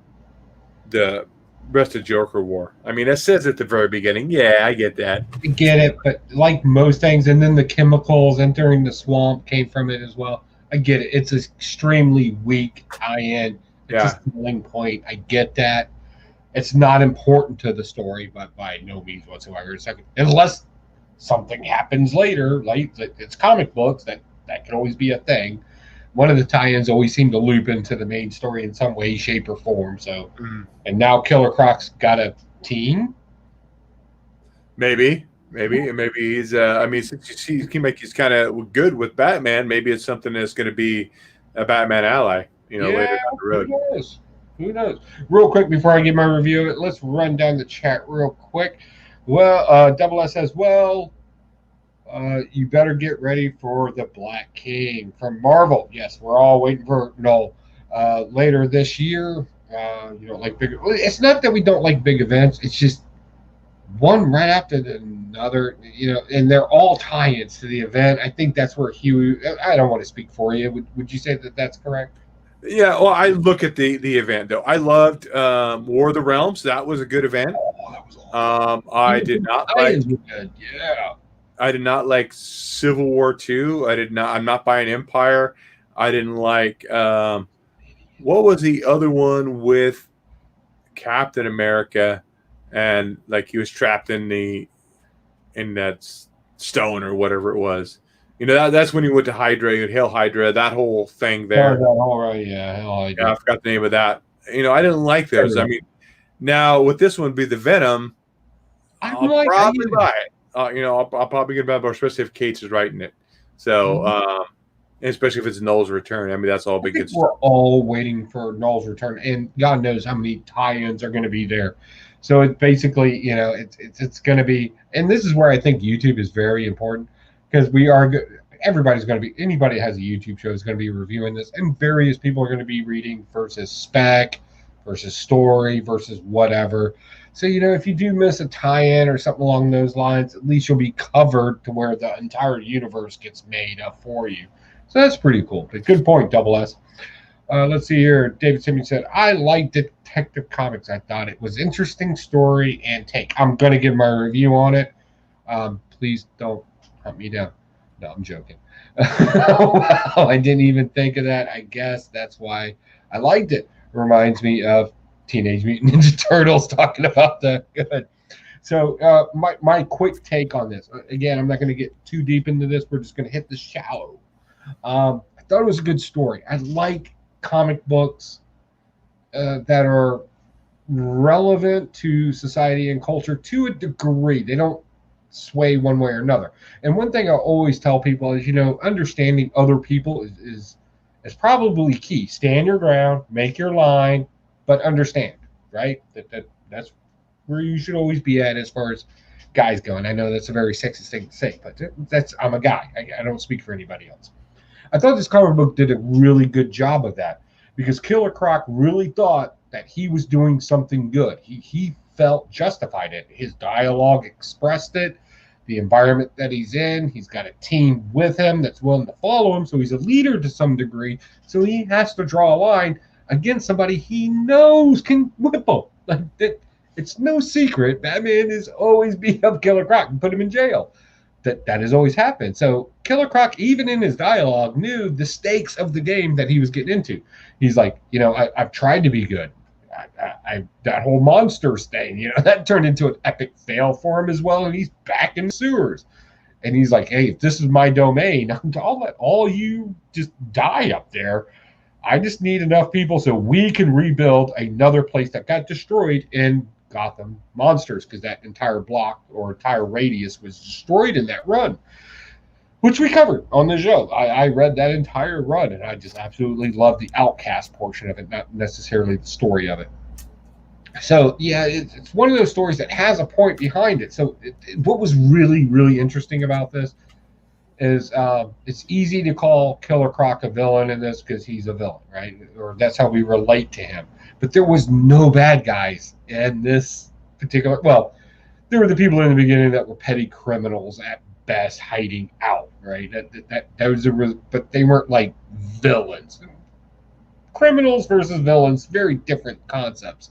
the rest of Joker War. I mean, it says at the very beginning, yeah, I get that. I get it, but like most things, and then the chemicals entering the swamp came from it as well. I get it. It's an extremely weak tie-in. It's a selling point. I get that. It's not important to the story, but by no means whatsoever. Unless something happens later, like it's comic books, that could always be a thing. One of the tie-ins always seem to loop into the main story in some way, shape, or form. So, and now Killer Croc's got a team. Maybe he's. I mean, since he seems like he's kind of good with Batman, maybe it's something that's going to be a Batman ally. Later down the road. Who knows? Real quick before I give my review of it, let's run down the chat real quick. Well, Double S says, well, you better get ready for the Black King from Marvel. Yes, we're all waiting for later this year. Like big. It's not that we don't like big events. It's just one right after another. And they're all tie-ins to the event. I think that's where Hugh. I don't want to speak for you. Would you say that that's correct? Yeah, well, I look at the event though. I loved War of the Realms. That was a good event. Oh, that was awesome. I did not like. Yeah. I did not like Civil War II. I'm not buying Empire. I didn't like. What was the other one with Captain America, and like he was trapped in that stone or whatever it was. That's when he went to Hydra. You had Hail Hydra. That whole thing there. Hail Hydra. Yeah, I forgot the name of that. I didn't like those. I mean, now with this one be the Venom, I'll probably buy it. I'll probably get about, especially if Cates is writing it. So, especially if it's Null's return. I mean, that's all big good stuff. We're all waiting for Null's return, and God knows how many tie-ins are going to be there. So it basically, it's going to be, and this is where I think YouTube is very important, because everybody's going to be, anybody that has a YouTube show is going to be reviewing this, and various people are going to be reading versus spec, versus story, versus whatever. So, if you do miss a tie-in or something along those lines, at least you'll be covered to where the entire universe gets made up for you. So that's pretty cool. But good point, Double S. Let's see here. David Simmons said, I liked Detective Comics. I thought it was interesting story and take. I'm going to give my review on it. Please don't hunt me down. No, I'm joking. Wow, I didn't even think of that. I guess that's why I liked it. Reminds me of Teenage Mutant Ninja Turtles talking about the good. So my quick take on this. Again, I'm not going to get too deep into this. We're just going to hit the shallow. I thought it was a good story. I like comic books that are relevant to society and culture to a degree. They don't sway one way or another. And one thing I always tell people is, understanding other people is probably key. Stand your ground, make your line, but understand, right? That's where you should always be at as far as guys go. And I know that's a very sexist thing to say, but I'm a guy. I don't speak for anybody else. I thought this comic book did a really good job of that, because Killer Croc really thought that he was doing something good. He felt justified it. His dialogue expressed it. The environment that he's in, he's got a team with him that's willing to follow him, so he's a leader to some degree. So he has to draw a line against somebody he knows can whip him. Like that, it's no secret. Batman is always beat up Killer Croc and put him in jail. That has always happened. So Killer Croc, even in his dialogue, knew the stakes of the game that he was getting into. He's like, I've tried to be good. that whole monsters thing, that turned into an epic fail for him as well, and he's back in the sewers. And he's like, hey, if this is my domain, I'll let all you just die up there. I just need enough people so we can rebuild another place that got destroyed in Gotham Monsters, because that entire block or entire radius was destroyed in that run, which we covered on the show. I read that entire run, and I just absolutely love the Outcast portion of it, not necessarily the story of it. So, yeah, it's one of those stories that has a point behind it. So what was really, really interesting about this is it's easy to call Killer Croc a villain in this because he's a villain, right? Or that's how we relate to him. But there was no bad guys in this particular. Well, there were the people in the beginning that were petty criminals at best, hiding out, right? That was but they weren't like villains. Criminals versus villains, very different concepts.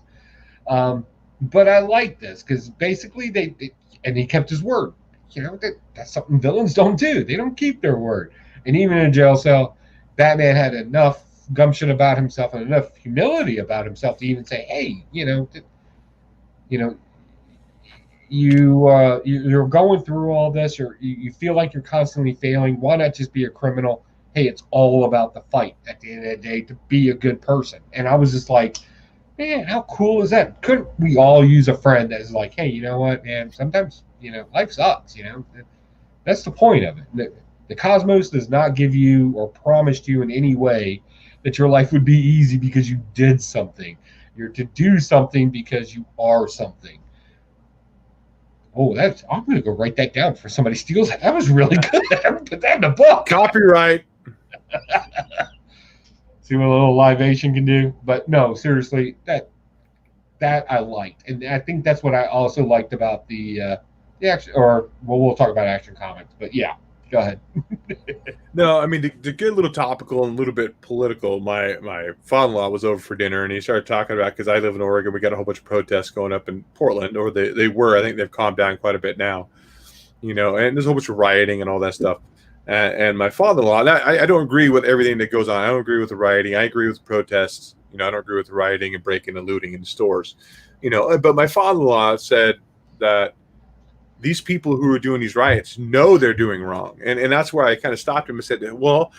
But I like this because basically and he kept his word. That's something villains don't do. They don't keep their word. And even in a jail cell, Batman had enough gumption about himself and enough humility about himself to even say, hey, you're going through all this, or you feel like you're constantly failing. Why not just be a criminal? Hey, it's all about the fight at the end of the day to be a good person. And I was just like, man, how cool is that? Couldn't we all use a friend that's like, hey, you know what, man, sometimes, life sucks, That's the point of it. The cosmos does not give you or promise you in any way that your life would be easy because you did something. You're to do something because you are something. Oh, I'm going to go write that down before somebody steals it. That was really good. I haven't put that in the book. Copyright. See what a little libation can do. But no, seriously, that I liked. And I think that's what I also liked about the action, we'll talk about Action Comics. But yeah, go ahead. No, I mean, to get a little topical and a little bit political, my father-in-law was over for dinner, and he started talking about, because I live in Oregon, we got a whole bunch of protests going up in Portland, or they were. I think they've calmed down quite a bit now, and there's a whole bunch of rioting and all that stuff. And my father-in-law, I don't agree with everything that goes on. I don't agree with the rioting. I agree with the protests. I don't agree with the rioting and breaking and looting in stores. But my father-in-law said that these people who are doing these riots know they're doing wrong. And that's where I kind of stopped him and said, well,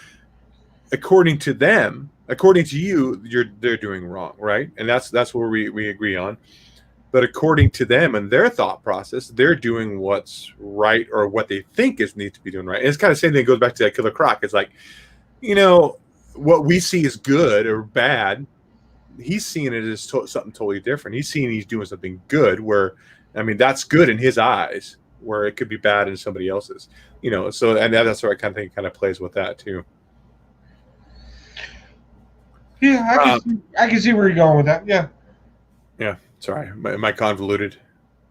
according to them, according to you, they're doing wrong, right? And that's where we agree on. But according to them and their thought process, they're doing what's right, or what they think needs to be doing right. And it's kind of the same thing. It goes back to that Killer Croc. It's like, what we see as good or bad, he's seeing it as something totally different. He's seeing he's doing something good, where, I mean, that's good in his eyes, where it could be bad in somebody else's. So, and that's where I kind of think kind of plays with that too. Yeah, I can see where you're going with that. Yeah. Yeah. Sorry, am I convoluted?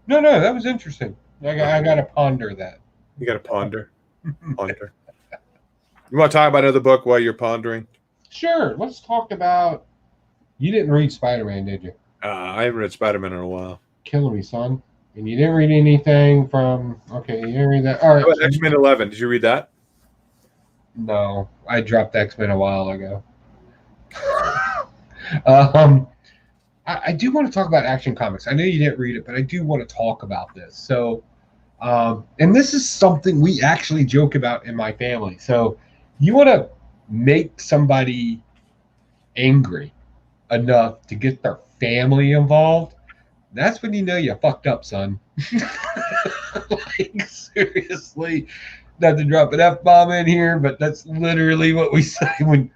No, that was interesting. I got to ponder that. You got to ponder. Ponder. You want to talk about another book while you're pondering? Sure. Let's talk about. You didn't read Spider-Man, did you? I haven't read Spider-Man in a while. Killing me, son. And you didn't read anything from. Okay, you didn't read that. All right. X-Men 11. Did you read that? No, I dropped X-Men a while ago. I do want to talk about Action Comics. I know you didn't read it, but I do want to talk about this. So, and this is something we actually joke about in my family. So, you want to make somebody angry enough to get their family involved, that's when you know you fucked up, son. Like, seriously, not to drop an F-bomb in here, but that's literally what we say when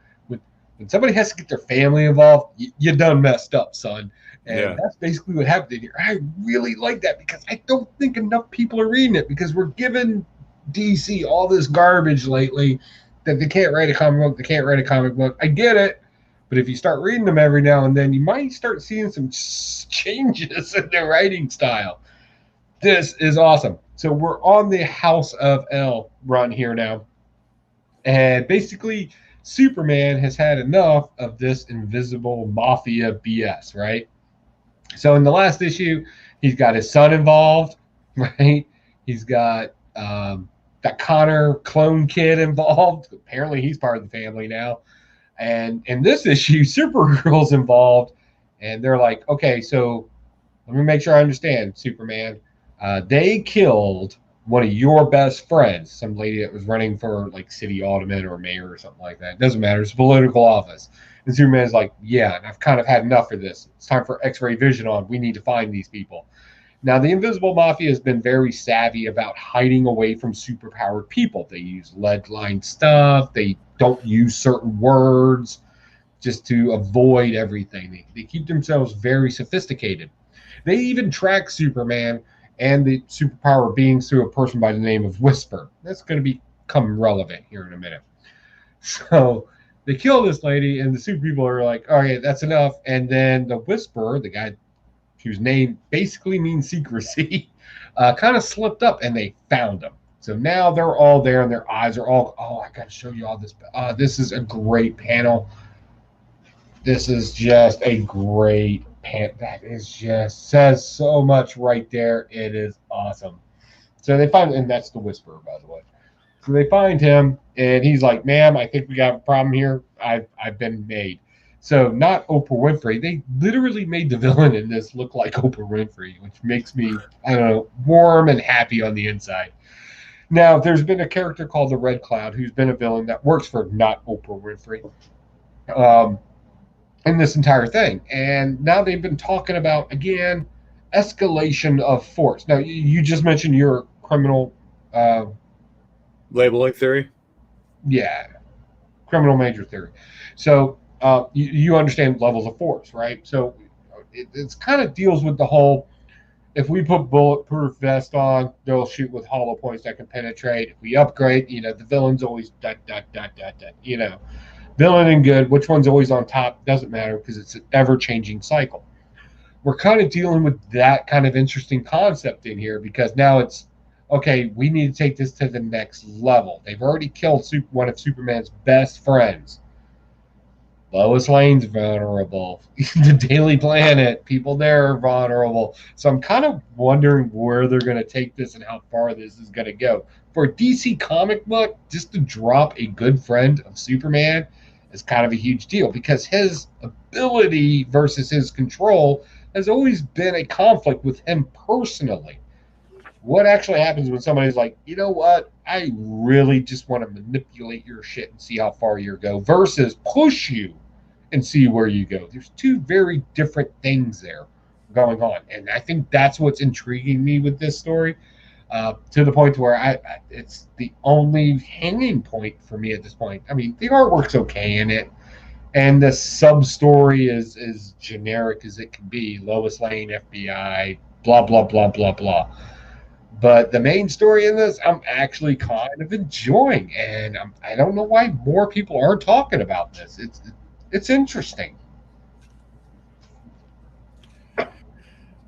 somebody has to get their family involved, you done messed up, son. And that's basically what happened here. I really like that because I don't think enough people are reading it, because we're giving DC all this garbage lately that they can't write a comic book. I get it. But if you start reading them every now and then, you might start seeing some changes in their writing style. This is awesome. So we're on the House of L run here now. And basically, Superman has had enough of this invisible mafia BS, right? So in the last issue, he's got his son involved, right? He's got that Connor clone kid involved. Apparently he's part of the family now. And in this issue, Supergirl's involved, And they're like, okay, so let me make sure I understand, Superman. They killed one of your best friends, some lady that was running for like city alderman or mayor or something like that. It doesn't matter. It's a political office. And Superman's like, yeah, and I've kind of had enough of this. It's time for X-ray vision on. We need to find these people. Now, the Invisible Mafia has been very savvy about hiding away from superpowered people. They use lead-lined stuff. They don't use certain words just to avoid everything. They keep themselves very sophisticated. They even track Superman and the superpower beings through a person by the name of Whisper. That's going to become relevant here in a minute. So they kill this lady, and the super people are like, all right, that's enough. And then the Whisperer, the guy whose name basically means secrecy, kind of slipped up, and they found him. So now they're all there, and their eyes are all, oh, I got to show you all this. This is a great panel. This is just a great panel. That is just says so much right there. It is awesome. So they find, and that's the Whisperer, by the way. So they find him, and he's like, "Ma'am, I think we got a problem here. I've been made." So not Oprah Winfrey. They literally made the villain in this look like Oprah Winfrey, which makes me, I don't know, warm and happy on the inside. Now, there's been a character called the Red Cloud who's been a villain that works for not Oprah Winfrey in this entire thing. And now they've been talking about, again, escalation of force. Now, you just mentioned your criminal labeling theory. Yeah, criminal major theory. So you understand levels of force, right? So it's kind of deals with the whole, if we put bulletproof vest on, they'll shoot with hollow points that can penetrate. If we upgrade, the villain's always dot, dot, dot, dot, dot, villain and good, which one's always on top, doesn't matter because it's an ever-changing cycle. We're kind of dealing with that kind of interesting concept in here because now it's, okay, we need to take this to the next level. They've already killed one of Superman's best friends. Lois Lane's vulnerable. The Daily Planet, people there are vulnerable. So I'm kind of wondering where they're going to take this and how far this is going to go. For a DC comic book, just to drop a good friend of Superman is kind of a huge deal because his ability versus his control has always been a conflict with him personally. What actually happens when somebody's like, you know what, I really just want to manipulate your shit and see how far you go versus push you and see where you go. There's two very different things there going on. And I think that's what's intriguing me with this story to the point where it's the only hanging point for me at this point. I mean, the artwork's okay in it. And the sub-story is generic as it can be. Lois Lane, FBI, blah, blah, blah, blah, blah. But the main story in this, I'm actually kind of enjoying, and I don't know why more people aren't talking about this. It's interesting.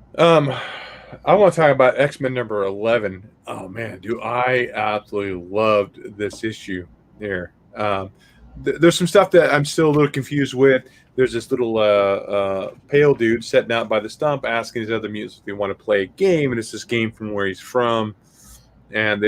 I want to talk about X-Men number 11. Oh man, do I absolutely loved this issue here. There's some stuff that I'm still a little confused with. There's this little pale dude sitting out by the stump asking his other mutants if they want to play a game, and it's this game from where he's from. And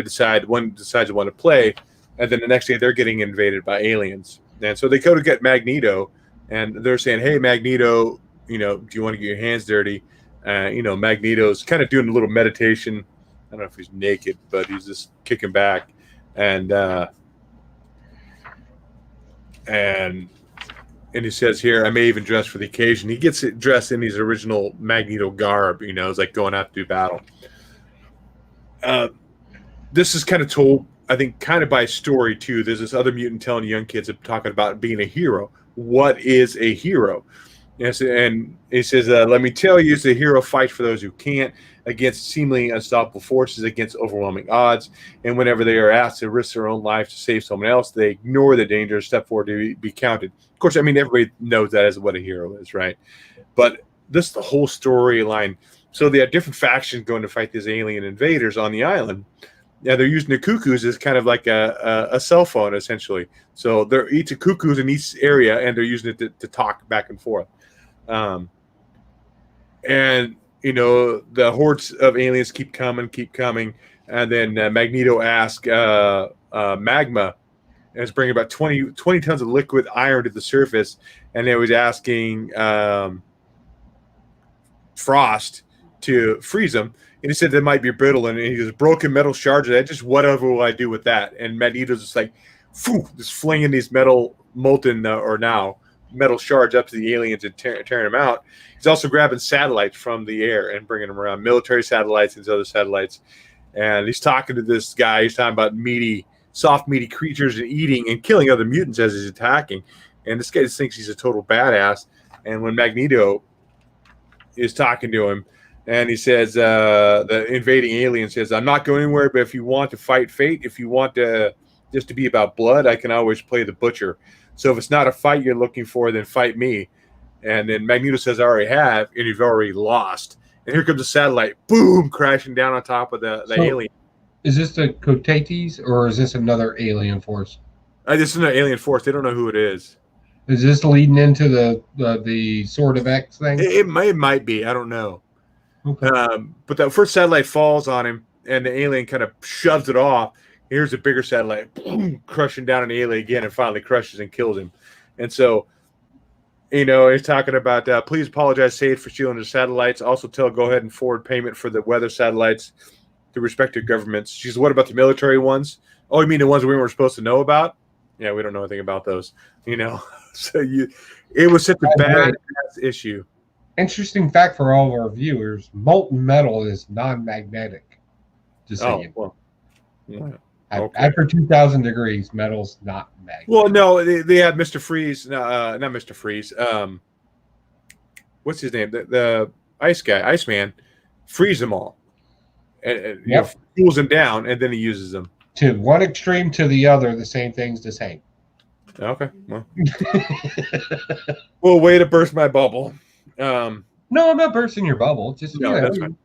one decides to want to play, and then the next day they're getting invaded by aliens. And so they go to get Magneto, and they're saying, "Hey, Magneto, do you want to get your hands dirty?" Magneto's kind of doing a little meditation. I don't know if he's naked, but he's just kicking back, and he says here, "I may even dress for the occasion." He gets it dressed in his original Magneto garb. It's like going out to do battle. This is kind of told, I think, kind of by story too. There's this other mutant telling young kids talking about being a hero. What is a hero? And he says, "Let me tell you, the hero fights for those who can't, against seemingly unstoppable forces, against overwhelming odds. And whenever they are asked to risk their own life to save someone else, they ignore the danger, step forward to be counted." Of course, I mean, everybody knows that as what a hero is, right? But this is the whole storyline. So they have different factions going to fight these alien invaders on the island. Yeah, they're using the cuckoos as kind of like a cell phone, essentially. So they're each a cuckoos in each area, and they're using it to talk back and forth. And the hordes of aliens keep coming, and then Magneto asks Magma, and it's bringing about 20 tons of liquid iron to the surface, and they was asking frost to freeze them. And he said they might be brittle, and he goes, broken metal shards. That just whatever will I do with that? And Magneto's just like, phew, just flinging these molten metal shards up to the aliens and tearing them out. He's also grabbing satellites from the air and bringing them around, military satellites and other satellites. And he's talking to this guy. He's talking about soft, meaty creatures and eating and killing other mutants as he's attacking. And this guy just thinks he's a total badass. And when Magneto is talking to him, and he says, the invading alien says, I'm not going anywhere, but if you want to fight fate, if you want to just to be about blood, I can always play the butcher. So if it's not a fight you're looking for, then fight me. And then Magneto says, I already have, and you've already lost. And here comes a satellite, boom, crashing down on top of the alien. Is this the Cotates, or is this another alien force? This is an alien force. They don't know who it is. Is this leading into the Sword of X thing? It might be. I don't know. Okay. But that first satellite falls on him, and the alien kind of shoves it off. Here's a bigger satellite, boom, crushing down an alien again, and finally crushes and kills him. And so, he's talking about, please apologize, Sage, for stealing the satellites. Also go ahead and forward payment for the weather satellites to respective governments. She says, what about the military ones? Oh, you mean the ones we weren't supposed to know about? Yeah, we don't know anything about those, So it was such a badass issue. Interesting fact for all of our viewers: molten metal is non-magnetic. Just saying. Well, yeah. Okay. After 2,000 degrees, metal's not magnetic. Well, no, they had Mr. Freeze, not Mr. Freeze. What's his name? The ice guy, Iceman, freeze them all, and cools them down, and then he uses them. To one extreme to the other, the same thing's the same. Okay, well, way to burst my bubble. No, I'm not bursting your bubble. Just that's fine.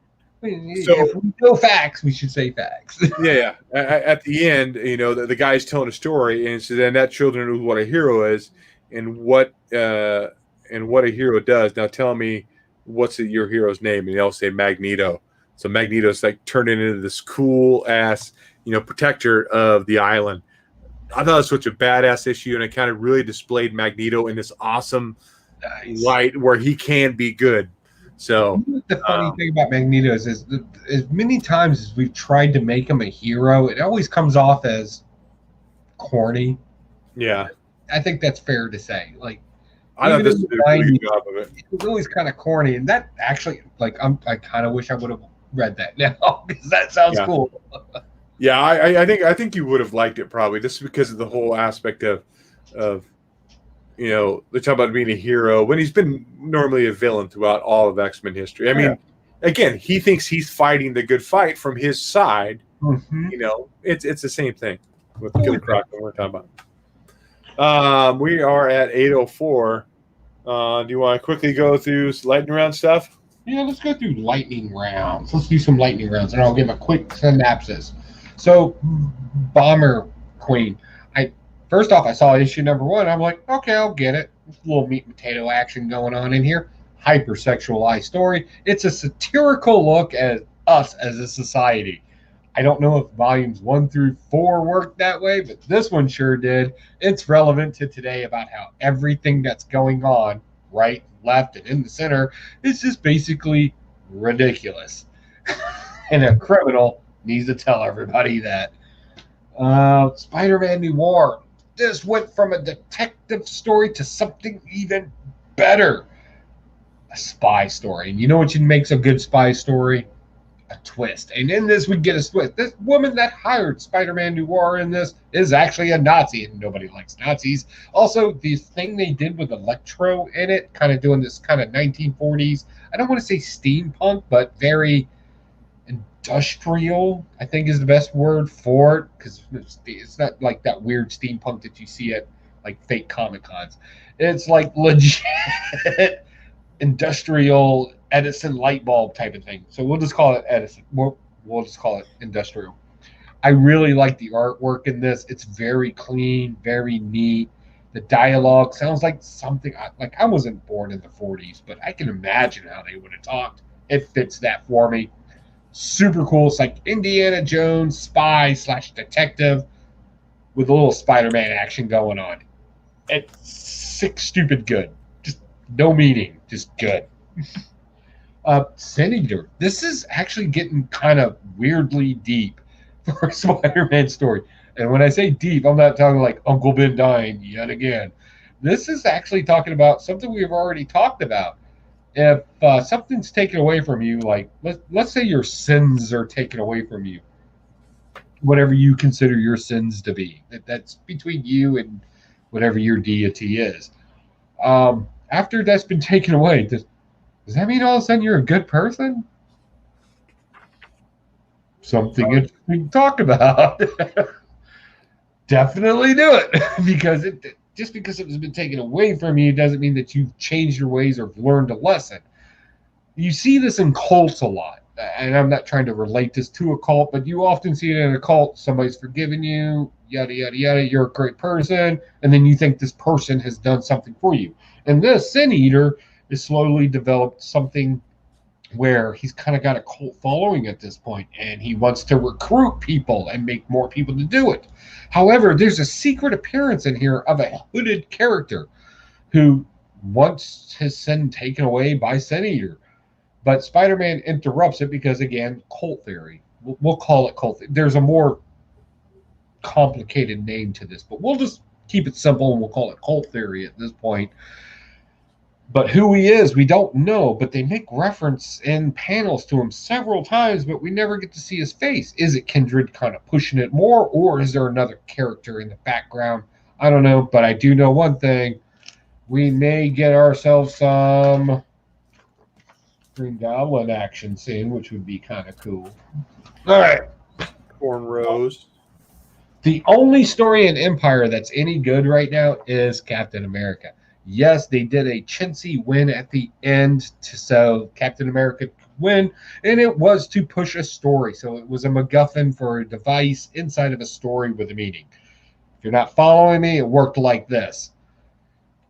So, if we know facts, we should say facts. Yeah. At the end, the guy's telling a story, and so then that children knows what a hero is and what a hero does. Now tell me, what's your hero's name? And they'll say Magneto. So Magneto's like turning into this cool ass, protector of the island. I thought it was such a badass issue, and it kind of really displayed Magneto in this awesome light where he can be good. So the funny thing about Magneto is as many times as we've tried to make him a hero, it always comes off as corny. Yeah, I think that's fair to say. Like, I thought this did a really good job of it. It was always kind of corny, and that actually, I kind of wish I would have read that now because that sounds cool. Yeah, I think you would have liked it probably just because of the whole aspect of they talk about being a hero when he's been normally a villain throughout all of X-Men history. I mean, again, he thinks he's fighting the good fight from his side. Mm-hmm. It's the same thing with Killer Croc that we're talking about. We are at 8:04. Do you want to quickly go through lightning round stuff? Yeah, let's go through lightning rounds. Let's do some lightning rounds, and I'll give a quick synopsis. So, Bomber Queen. First off, I saw issue number 1. I'm like, okay, I'll get it. A little meat and potato action going on in here. Hypersexualized story. It's a satirical look at us as a society. I don't know if volumes 1 through 4 work that way, but this one sure did. It's relevant to today about how everything that's going on, right, left, and in the center, is just basically ridiculous. And a criminal needs to tell everybody that. Spider-Man Noir. This went from a detective story to something even better. A spy story. And you know what makes a good spy story? A twist. And in this, we get a twist. This woman that hired Spider-Man Noir in this is actually a Nazi, and nobody likes Nazis. Also, the thing they did with Electro in it, kind of doing this kind of 1940s, I don't want to say steampunk, but very industrial, I think is the best word for it, because it's not like that weird steampunk that you see at like fake Comic Cons. It's like legit industrial Edison light bulb type of thing. So we'll just call it Edison. We'll just call it industrial. I really like the artwork in this. It's very clean, very neat. The dialogue sounds like something like I wasn't born in the 40s, but I can imagine how they would have talked. It fits that for me. Super cool. It's like Indiana Jones spy / detective with a little Spider-Man action going on. It's sick, stupid good. Just no meaning, just good. Sin Eater. This is actually getting kind of weirdly deep for a Spider-Man story. And when I say deep, I'm not talking like Uncle Ben dying yet again. This is actually talking about something we've already talked about. If something's taken away from you, like let's say your sins are taken away from you, whatever you consider your sins to be, that's between you and whatever your deity is. After that's been taken away, does that mean all of a sudden you're a good person? Something interesting to talk about. Definitely do it because just because it has been taken away from you doesn't mean that you've changed your ways or learned a lesson. You see this in cults a lot, and I'm not trying to relate this to a cult, but you often see it in a cult. Somebody's forgiven you, yada yada yada. You're a great person, and then you think this person has done something for you. And this Sin Eater has slowly developed something where he's kind of got a cult following at this point, and he wants to recruit people and make more people to do it. However, there's a secret appearance in here of a hooded character who wants his sin taken away by Sin Eater. But Spider-Man interrupts it because, again, cult theory. We'll call it cult theory. There's a more complicated name to this, but we'll just keep it simple and we'll call it cult theory at this point. But who he is, we don't know, but they make reference in panels to him several times, but we never get to see his face. Is it Kindred kind of pushing it more, or is there another character in the background? I don't know, but I do know one thing. We may get ourselves some Green Goblin action scene, which would be kind of cool. All right. Cornrows. The only story in Empire that's any good right now is Captain America. Yes, they did a chintzy win at the end so Captain America could win, and it was to push a story. So it was a MacGuffin for a device inside of a story with a meaning. If you're not following me, it worked like this.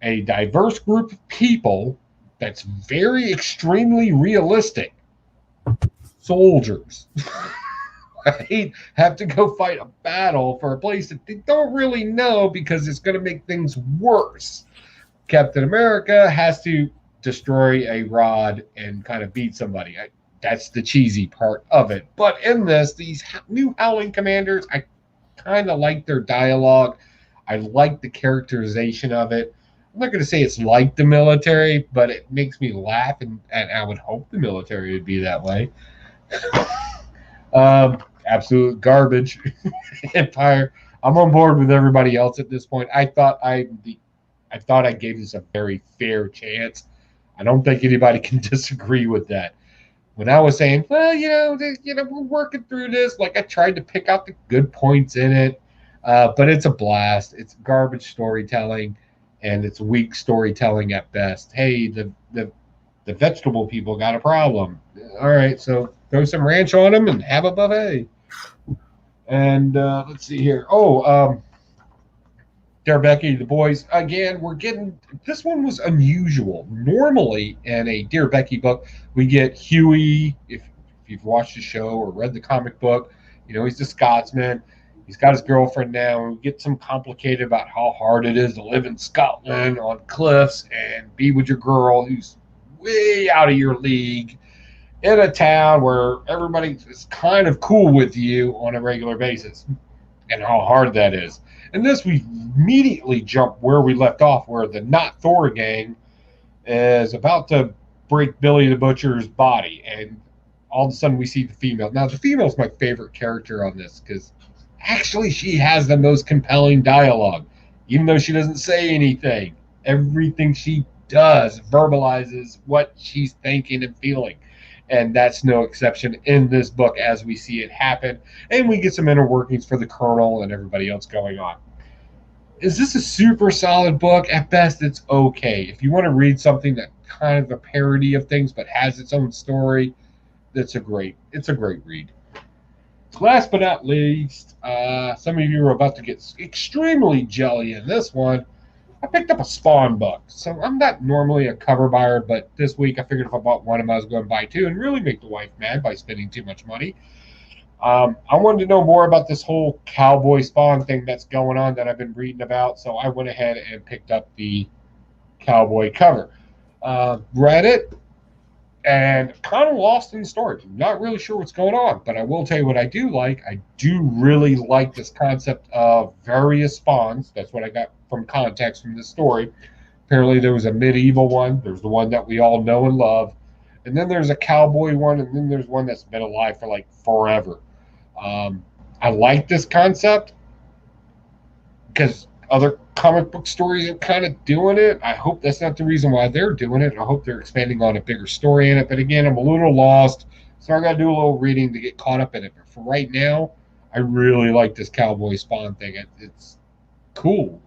A diverse group of people that's very extremely realistic soldiers right, have to go fight a battle for a place that they don't really know because it's going to make things worse. Captain America has to destroy a rod and kind of beat somebody. That's the cheesy part of it. But in this, these new Howling Commanders, I kind of like their dialogue. I like the characterization of it. I'm not going to say it's like the military, but it makes me laugh, and I would hope the military would be that way. Absolute garbage. Empire. I'm on board with everybody else at this point. I thought I gave this a very fair chance. I don't think anybody can disagree with that. When I was saying, well, we're working through this, like I tried to pick out the good points in it, but it's a blast. It's garbage storytelling, and it's weak storytelling at best. Hey, the vegetable people got a problem. All right, so throw some ranch on them and have a buffet. And let's see here. Dear Becky, the boys, again, we're getting, this one was unusual. Normally in a Dear Becky book, we get Huey, if you've watched the show or read the comic book, he's the Scotsman. He's got his girlfriend now. We get some complicated about how hard it is to live in Scotland on cliffs and be with your girl who's way out of your league in a town where everybody is kind of cool with you on a regular basis and how hard that is. In this, we immediately jump where we left off, where the Not Thor gang is about to break Billy the Butcher's body, and all of a sudden we see the female. Now, the female is my favorite character on this because actually she has the most compelling dialogue. Even though she doesn't say anything, everything she does verbalizes what she's thinking and feeling. And that's no exception in this book as we see it happen. And we get some inner workings for the Colonel and everybody else going on. Is this a super solid book? At best, it's okay. If you want to read something that kind of a parody of things but has its own story, it's a great read. Last but not least, some of you are about to get extremely jelly in this one. I picked up a Spawn book. So I'm not normally a cover buyer, but this week I figured if I bought one of them, I was going to buy two and really make the wife mad by spending too much money. I wanted to know more about this whole cowboy Spawn thing that's going on that I've been reading about, so I went ahead and picked up the cowboy cover. Read it. and kind of lost in the story. Not really sure what's going on, but I will tell you what I do like. I do really like this concept of various spawns. That's what I got from context from this story. Apparently, there was a medieval one. There's the one that we all know and love, and then there's a cowboy one, and then there's one that's been alive for like forever. I like this concept because other comic book stories are kind of doing it. I hope that's not the reason why they're doing it. I hope they're expanding on a bigger story in it. But again, I'm a little lost, so I got to do a little reading to get caught up in it. But for right now, I really like this cowboy spawn thing. It's cool.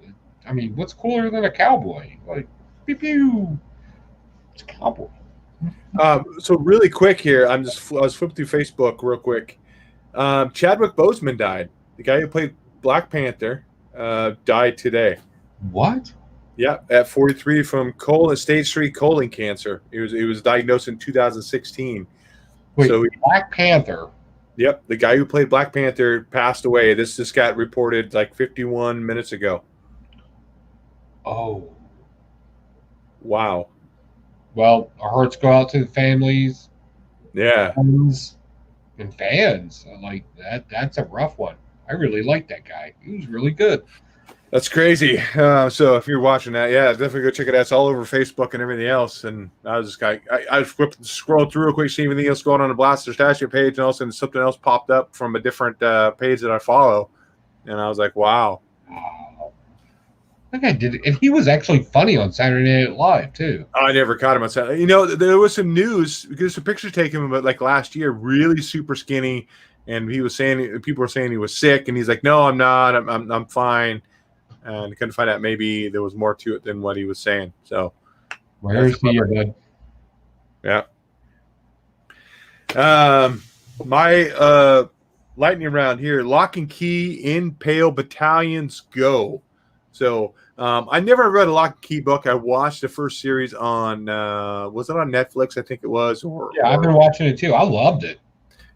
I mean, what's cooler than a cowboy? Like, pew pew. It's a cowboy. So really quick here, I was flipping through Facebook real quick. Chadwick Boseman died. The guy who played Black Panther died today. What? Yeah, at 43 from stage 3 colon cancer. He was diagnosed in 2016. Wait, So Black Panther. Yep, the guy who played Black Panther passed away. This just got reported like 51 minutes ago. Oh. Wow. Well, our hearts go out to the families, Yeah. friends, and fans. Like that's a rough one. I really like that guy. He was really good. That's crazy. So if you're watching that, yeah, definitely go check it out. It's all over Facebook and everything else. And I was just I scrolled through real quick, see anything else going on the Blaster Statue page, and all of a sudden something else popped up from a different page that I follow, and I was like, wow. That guy did it, and he was actually funny on Saturday Night Live too. I never caught him on Saturday. You know, there was some news because the picture taken him, but like last year, really super skinny, and he was saying people were saying he was sick, and he's like, no, I'm not. I'm fine. And couldn't find out. Maybe there was more to it than what he was saying. So, Where's he, bud? Yeah. My lightning round here: Lock and Key in Pale Battalions Go. So I never read a Lock and Key book. I watched the first series on was it on Netflix? I think it was. I've been watching it too. I loved it.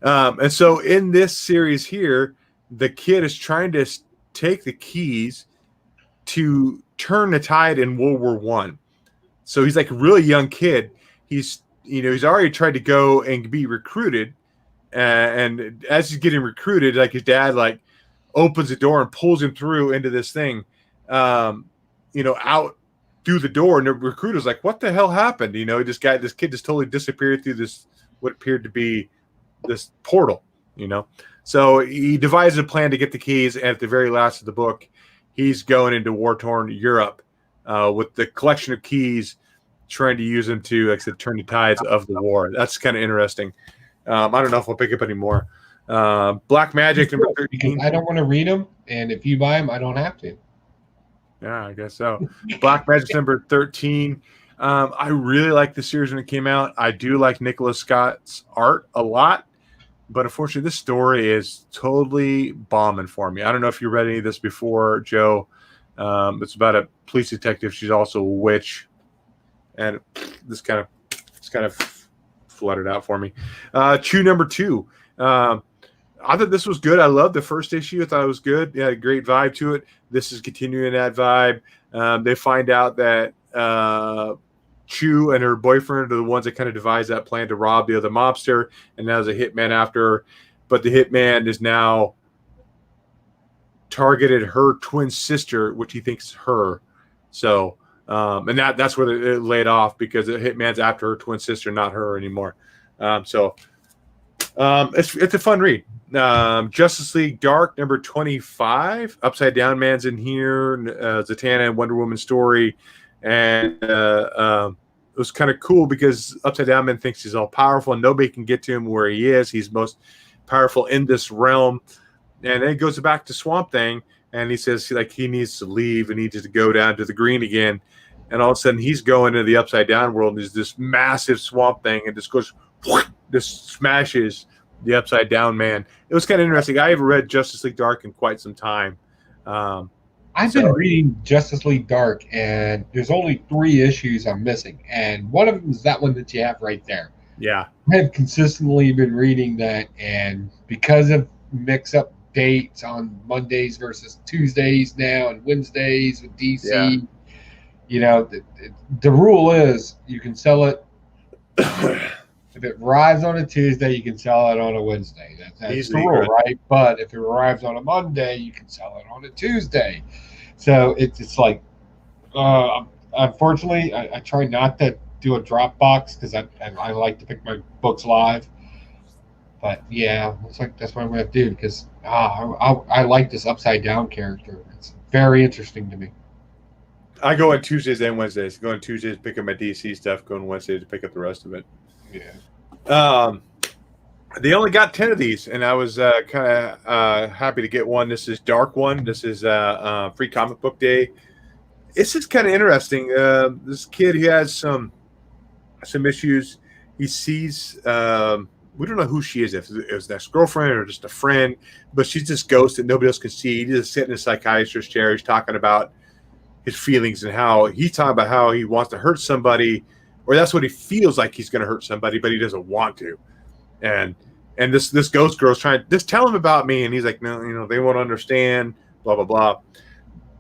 And so in this series here, the kid is trying to take the keys to turn the tide in World War One. So he's like a really young kid. He's already tried to go and be recruited, and as he's getting recruited, like his dad like opens the door and pulls him through into this thing, out through the door, and the recruiter's like, "What the hell happened?" This kid just totally disappeared through this what appeared to be this portal. So he devises a plan to get the keys, and at the very last of the book, he's going into war-torn Europe with the collection of keys, trying to use them to, like I said, turn the tides of the war. That's kind of interesting. I don't know if I'll pick up any more. Black Magic number 13. I don't want to read them, and if you buy them, I don't have to. Yeah, I guess so. Black Magic number 13. I really liked the series when it came out. I do like Nicholas Scott's art a lot. But unfortunately, this story is totally bombing for me. I don't know if you read any of this before, Joe. It's about a police detective. She's also a witch, and this kind of fluttered out for me. Chew number 2. I thought this was good. I loved the first issue. I thought it was good. It had a great vibe to it. This is continuing that vibe. They find out that Chu and her boyfriend are the ones that kind of devised that plan to rob the other mobster, and now there's a hitman after her. But the hitman is now targeted her twin sister, which he thinks is her. So, and that's where it laid off, because the hitman's after her twin sister, not her anymore. It's a fun read. Justice League Dark number 25. Upside Down Man's in here. Zatanna and Wonder Woman story. And it was kind of cool because Upside Down Man thinks he's all powerful and nobody can get to him where he is. He's most powerful in this realm. And then it goes back to Swamp Thing, and he says he needs to leave and he needs to go down to the green again. And all of a sudden he's going into the Upside Down world, and there's this massive Swamp Thing, and just smashes the Upside Down Man. It was kind of interesting. I haven't read Justice League Dark in quite some time. I've been reading Justice League Dark, and there's only 3 issues I'm missing, and one of them is that one that you have right there. Yeah. I have consistently been reading that, and because of mix-up dates on Mondays versus Tuesdays now and Wednesdays with DC, the rule is you can sell it if it arrives on a Tuesday, you can sell it on a Wednesday. That's Easily, the rule, right. right? But if it arrives on a Monday, you can sell it on a Tuesday. So it's like, unfortunately, I try not to do a Dropbox because I like to pick my books live. But yeah, it's like that's what I'm going to do because I like this upside down character. It's very interesting to me. I go on Tuesdays and Wednesdays. Go on Tuesdays to pick up my DC stuff. Go on Wednesdays to pick up the rest of it. Yeah. They only got 10 of these, and I was kind of happy to get one. This is Dark One. This is Free Comic Book Day. This is kind of interesting. This kid, he has some issues. He sees, we don't know who she is, if it was an ex-girlfriend or just a friend, but she's this ghost that nobody else can see. He's just sitting in a psychiatrist's chair. He's talking about his feelings and how he's talking about how he wants to hurt somebody, or that's what he feels like he's going to hurt somebody, but he doesn't want to. And this ghost girl's trying to just tell him about me, and he's like, no, they won't understand, blah blah blah.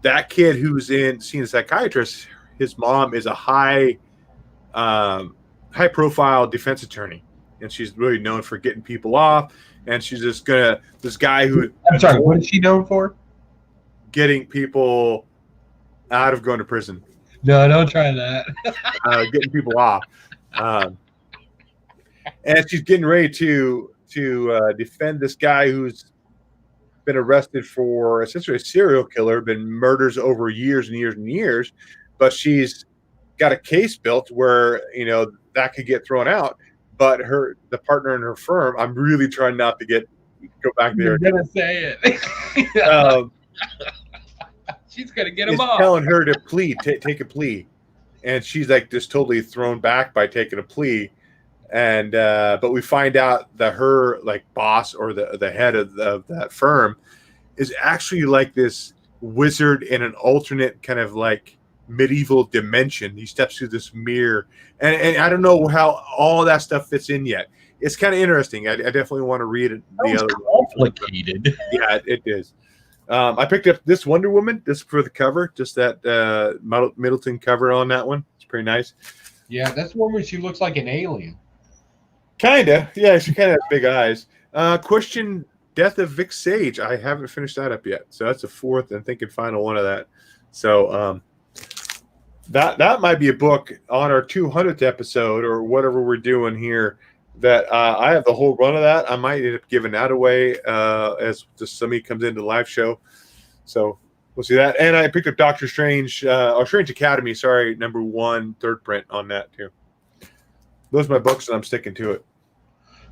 That kid who's seeing a psychiatrist, his mom is a high profile defense attorney, and she's really known for getting people off. And she's just this guy who, I'm sorry, what is she known for? Getting people out of going to prison. No, don't try that. Getting people off. And she's getting ready to defend this guy who's been arrested for essentially a serial killer, been murders over years and years and years, but she's got a case built where that could get thrown out. But the partner in her firm, I'm really trying not to go back there. You're gonna say it. She's gonna get him off. Telling her to take a plea, and she's like just totally thrown back by taking a plea. And but we find out that her boss or the head of that firm is actually like this wizard in an alternate kind of medieval dimension. He steps through this mirror, and I don't know how all that stuff fits in yet. It's kind of interesting. I definitely want to read it. Complicated. Yeah, it is. I picked up this Wonder Woman. This is for the cover, just that Middleton cover on that one. It's pretty nice. Yeah, that's one where she looks like an alien. Kinda, yeah. She kind of has big eyes. Question: Death of Vic Sage. I haven't finished that up yet, so that's the fourth and thinking final one of that. So that might be a book on our 200th episode or whatever we're doing here. That I have the whole run of that. I might end up giving that away as just somebody comes into the live show. So we'll see that. And I picked up Doctor Strange, or Strange Academy. Sorry, number 1, third print on that too. Those are my books, and I'm sticking to it.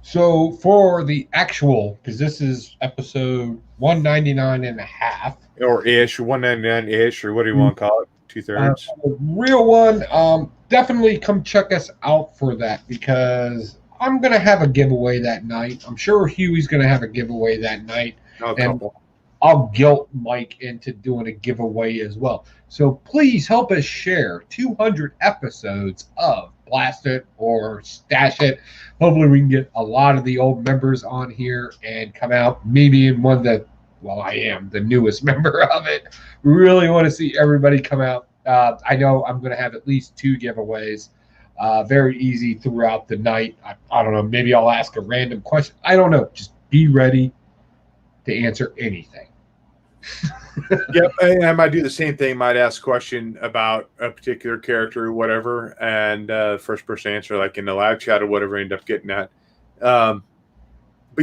So for the actual, because this is episode 199 and a half. Or ish, 199-ish, or what do you want to call it? 2/3. The real one, definitely come check us out for that, because I'm going to have a giveaway that night. I'm sure Huey's going to have a giveaway that night. And I'll guilt Mike into doing a giveaway as well. So please help us share 200 episodes of Blast It or Stash It. Hopefully we can get a lot of the old members on here and come out maybe in one that, well, I am the newest member of it. Really want to see everybody come out. I know I'm going to have at least 2 giveaways. Very easy throughout the night. I don't know. Maybe I'll ask a random question. I don't know. Just be ready to answer anything. Yep, I might do the same thing. Might ask a question about a particular character or whatever, and first person answer in the live chat or whatever, end up getting that. But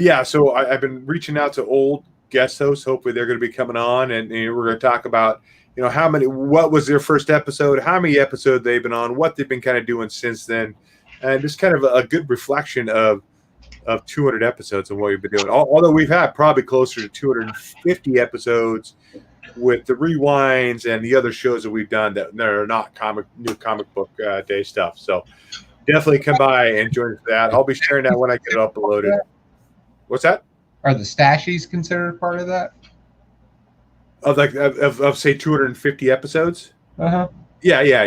yeah, so I've been reaching out to old guest hosts. Hopefully, they're going to be coming on, and we're going to talk about what was their first episode, how many episodes they've been on, what they've been kind of doing since then, and just kind of a good reflection of 200 episodes and what we've been doing. Although we've had probably closer to 250 episodes with the rewinds and the other shows that we've done that are not new comic book day stuff. So definitely come by and join us for that. I'll be sharing that when I get it uploaded. What's that? Are the stashies considered part of that? Of say 250 episodes? Uh-huh. Yeah.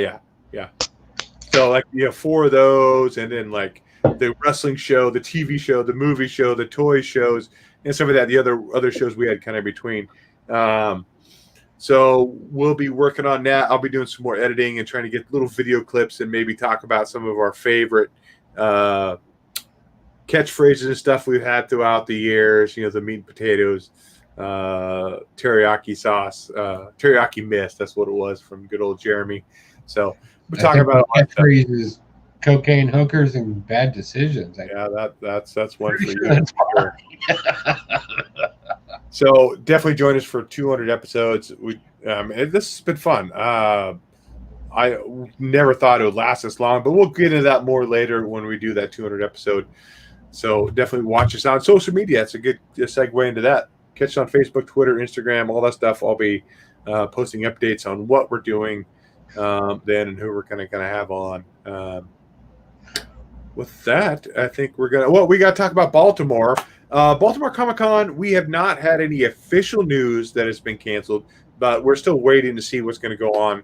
So 4 of those, and then the wrestling show, the TV show, the movie show, the toy shows, and some of that. The other shows we had kind of between. So we'll be working on that. I'll be doing some more editing and trying to get little video clips and maybe talk about some of our favorite catchphrases and stuff we've had throughout the years. The meat and potatoes, teriyaki sauce, teriyaki mist. That's what it was from good old Jeremy. So we're talking about catchphrases, cocaine hookers, and bad decisions. That's one for you. Sure. So definitely join us for 200 episodes. This has been fun. I never thought it would last this long, but we'll get into that more later when we do that 200 episode. So definitely watch us on social media. It's a good segue into that. Catch us on Facebook, Twitter, Instagram, all that stuff. I'll be posting updates on what we're doing then and who we're going to have on. With that, I think we got to talk about Baltimore. Baltimore Comic-Con, we have not had any official news that has been canceled, but we're still waiting to see what's going to go on.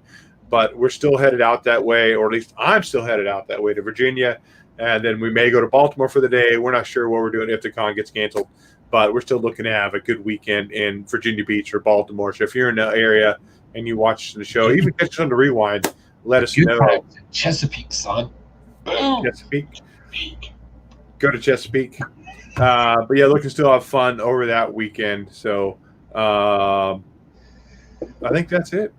But we're still headed out that way, or at least I'm still headed out that way to Virginia. And then we may go to Baltimore for the day. We're not sure what we're doing if the con gets canceled, but we're still looking to have a good weekend in Virginia Beach or Baltimore. So if you're in the area and you watch the show, even catch us on the rewind, let us know. Chesapeake, son. Chesapeake. Go to Chesapeake. But yeah, looking to still have fun over that weekend. So I think that's it.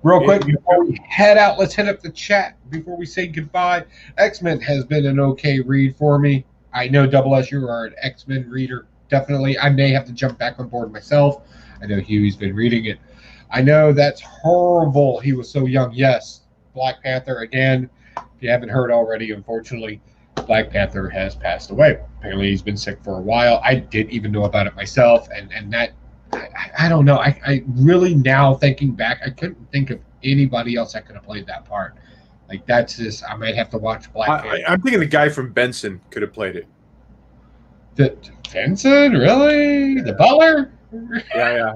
Real quick, before we head out, let's hit up the chat before we say goodbye. X-Men has been an okay read for me. I know, Double S, you are an X-Men reader. Definitely. I may have to jump back on board myself. I know Huey's been reading it. I know that's horrible. He was so young. Yes. Black Panther, again, if you haven't heard already, unfortunately, Black Panther has passed away. Apparently he's been sick for a while. I didn't even know about it myself, and that I don't know. I really, now thinking back, I couldn't think of anybody else that could have played that part. Like, that's just, I might have to watch Black Panther. I'm thinking the guy from Benson could have played it. Benson? Really? Yeah. The butler? Yeah.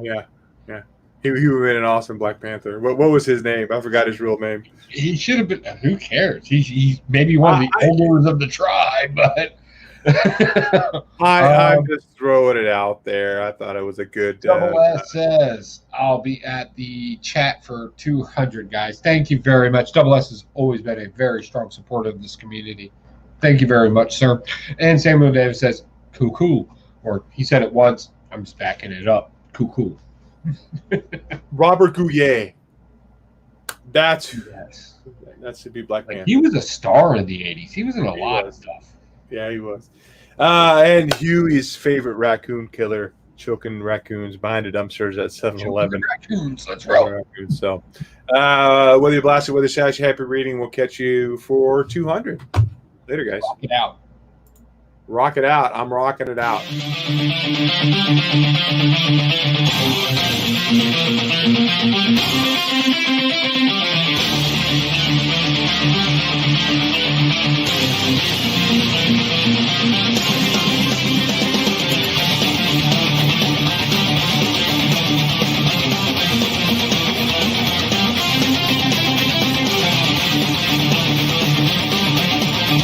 He would have been an awesome Black Panther. What was his name? I forgot his real name. He should have been. Who cares? He's maybe one of the elders of the tribe, but I'm just throwing it out there. I thought it was a good. Double S says I'll be at the chat for 200 guys. Thank you very much. Double S has always been a very strong supporter of this community. Thank you very much, sir. And Samuel Davis says cool, or he said it once. I'm just backing it up. Cool. Robert Goulet. That should be Black Panther. He was a star in the 80s. He was in a lot of stuff. Yeah, he was. And Huey's favorite raccoon killer, choking raccoons behind the dumpsters at 7-Eleven. Raccoons, let's roll. So, whether you blast it, whether you sash, happy reading, we'll catch you for 200. Later, guys. Rock it out. Rock it out. I'm rocking it out.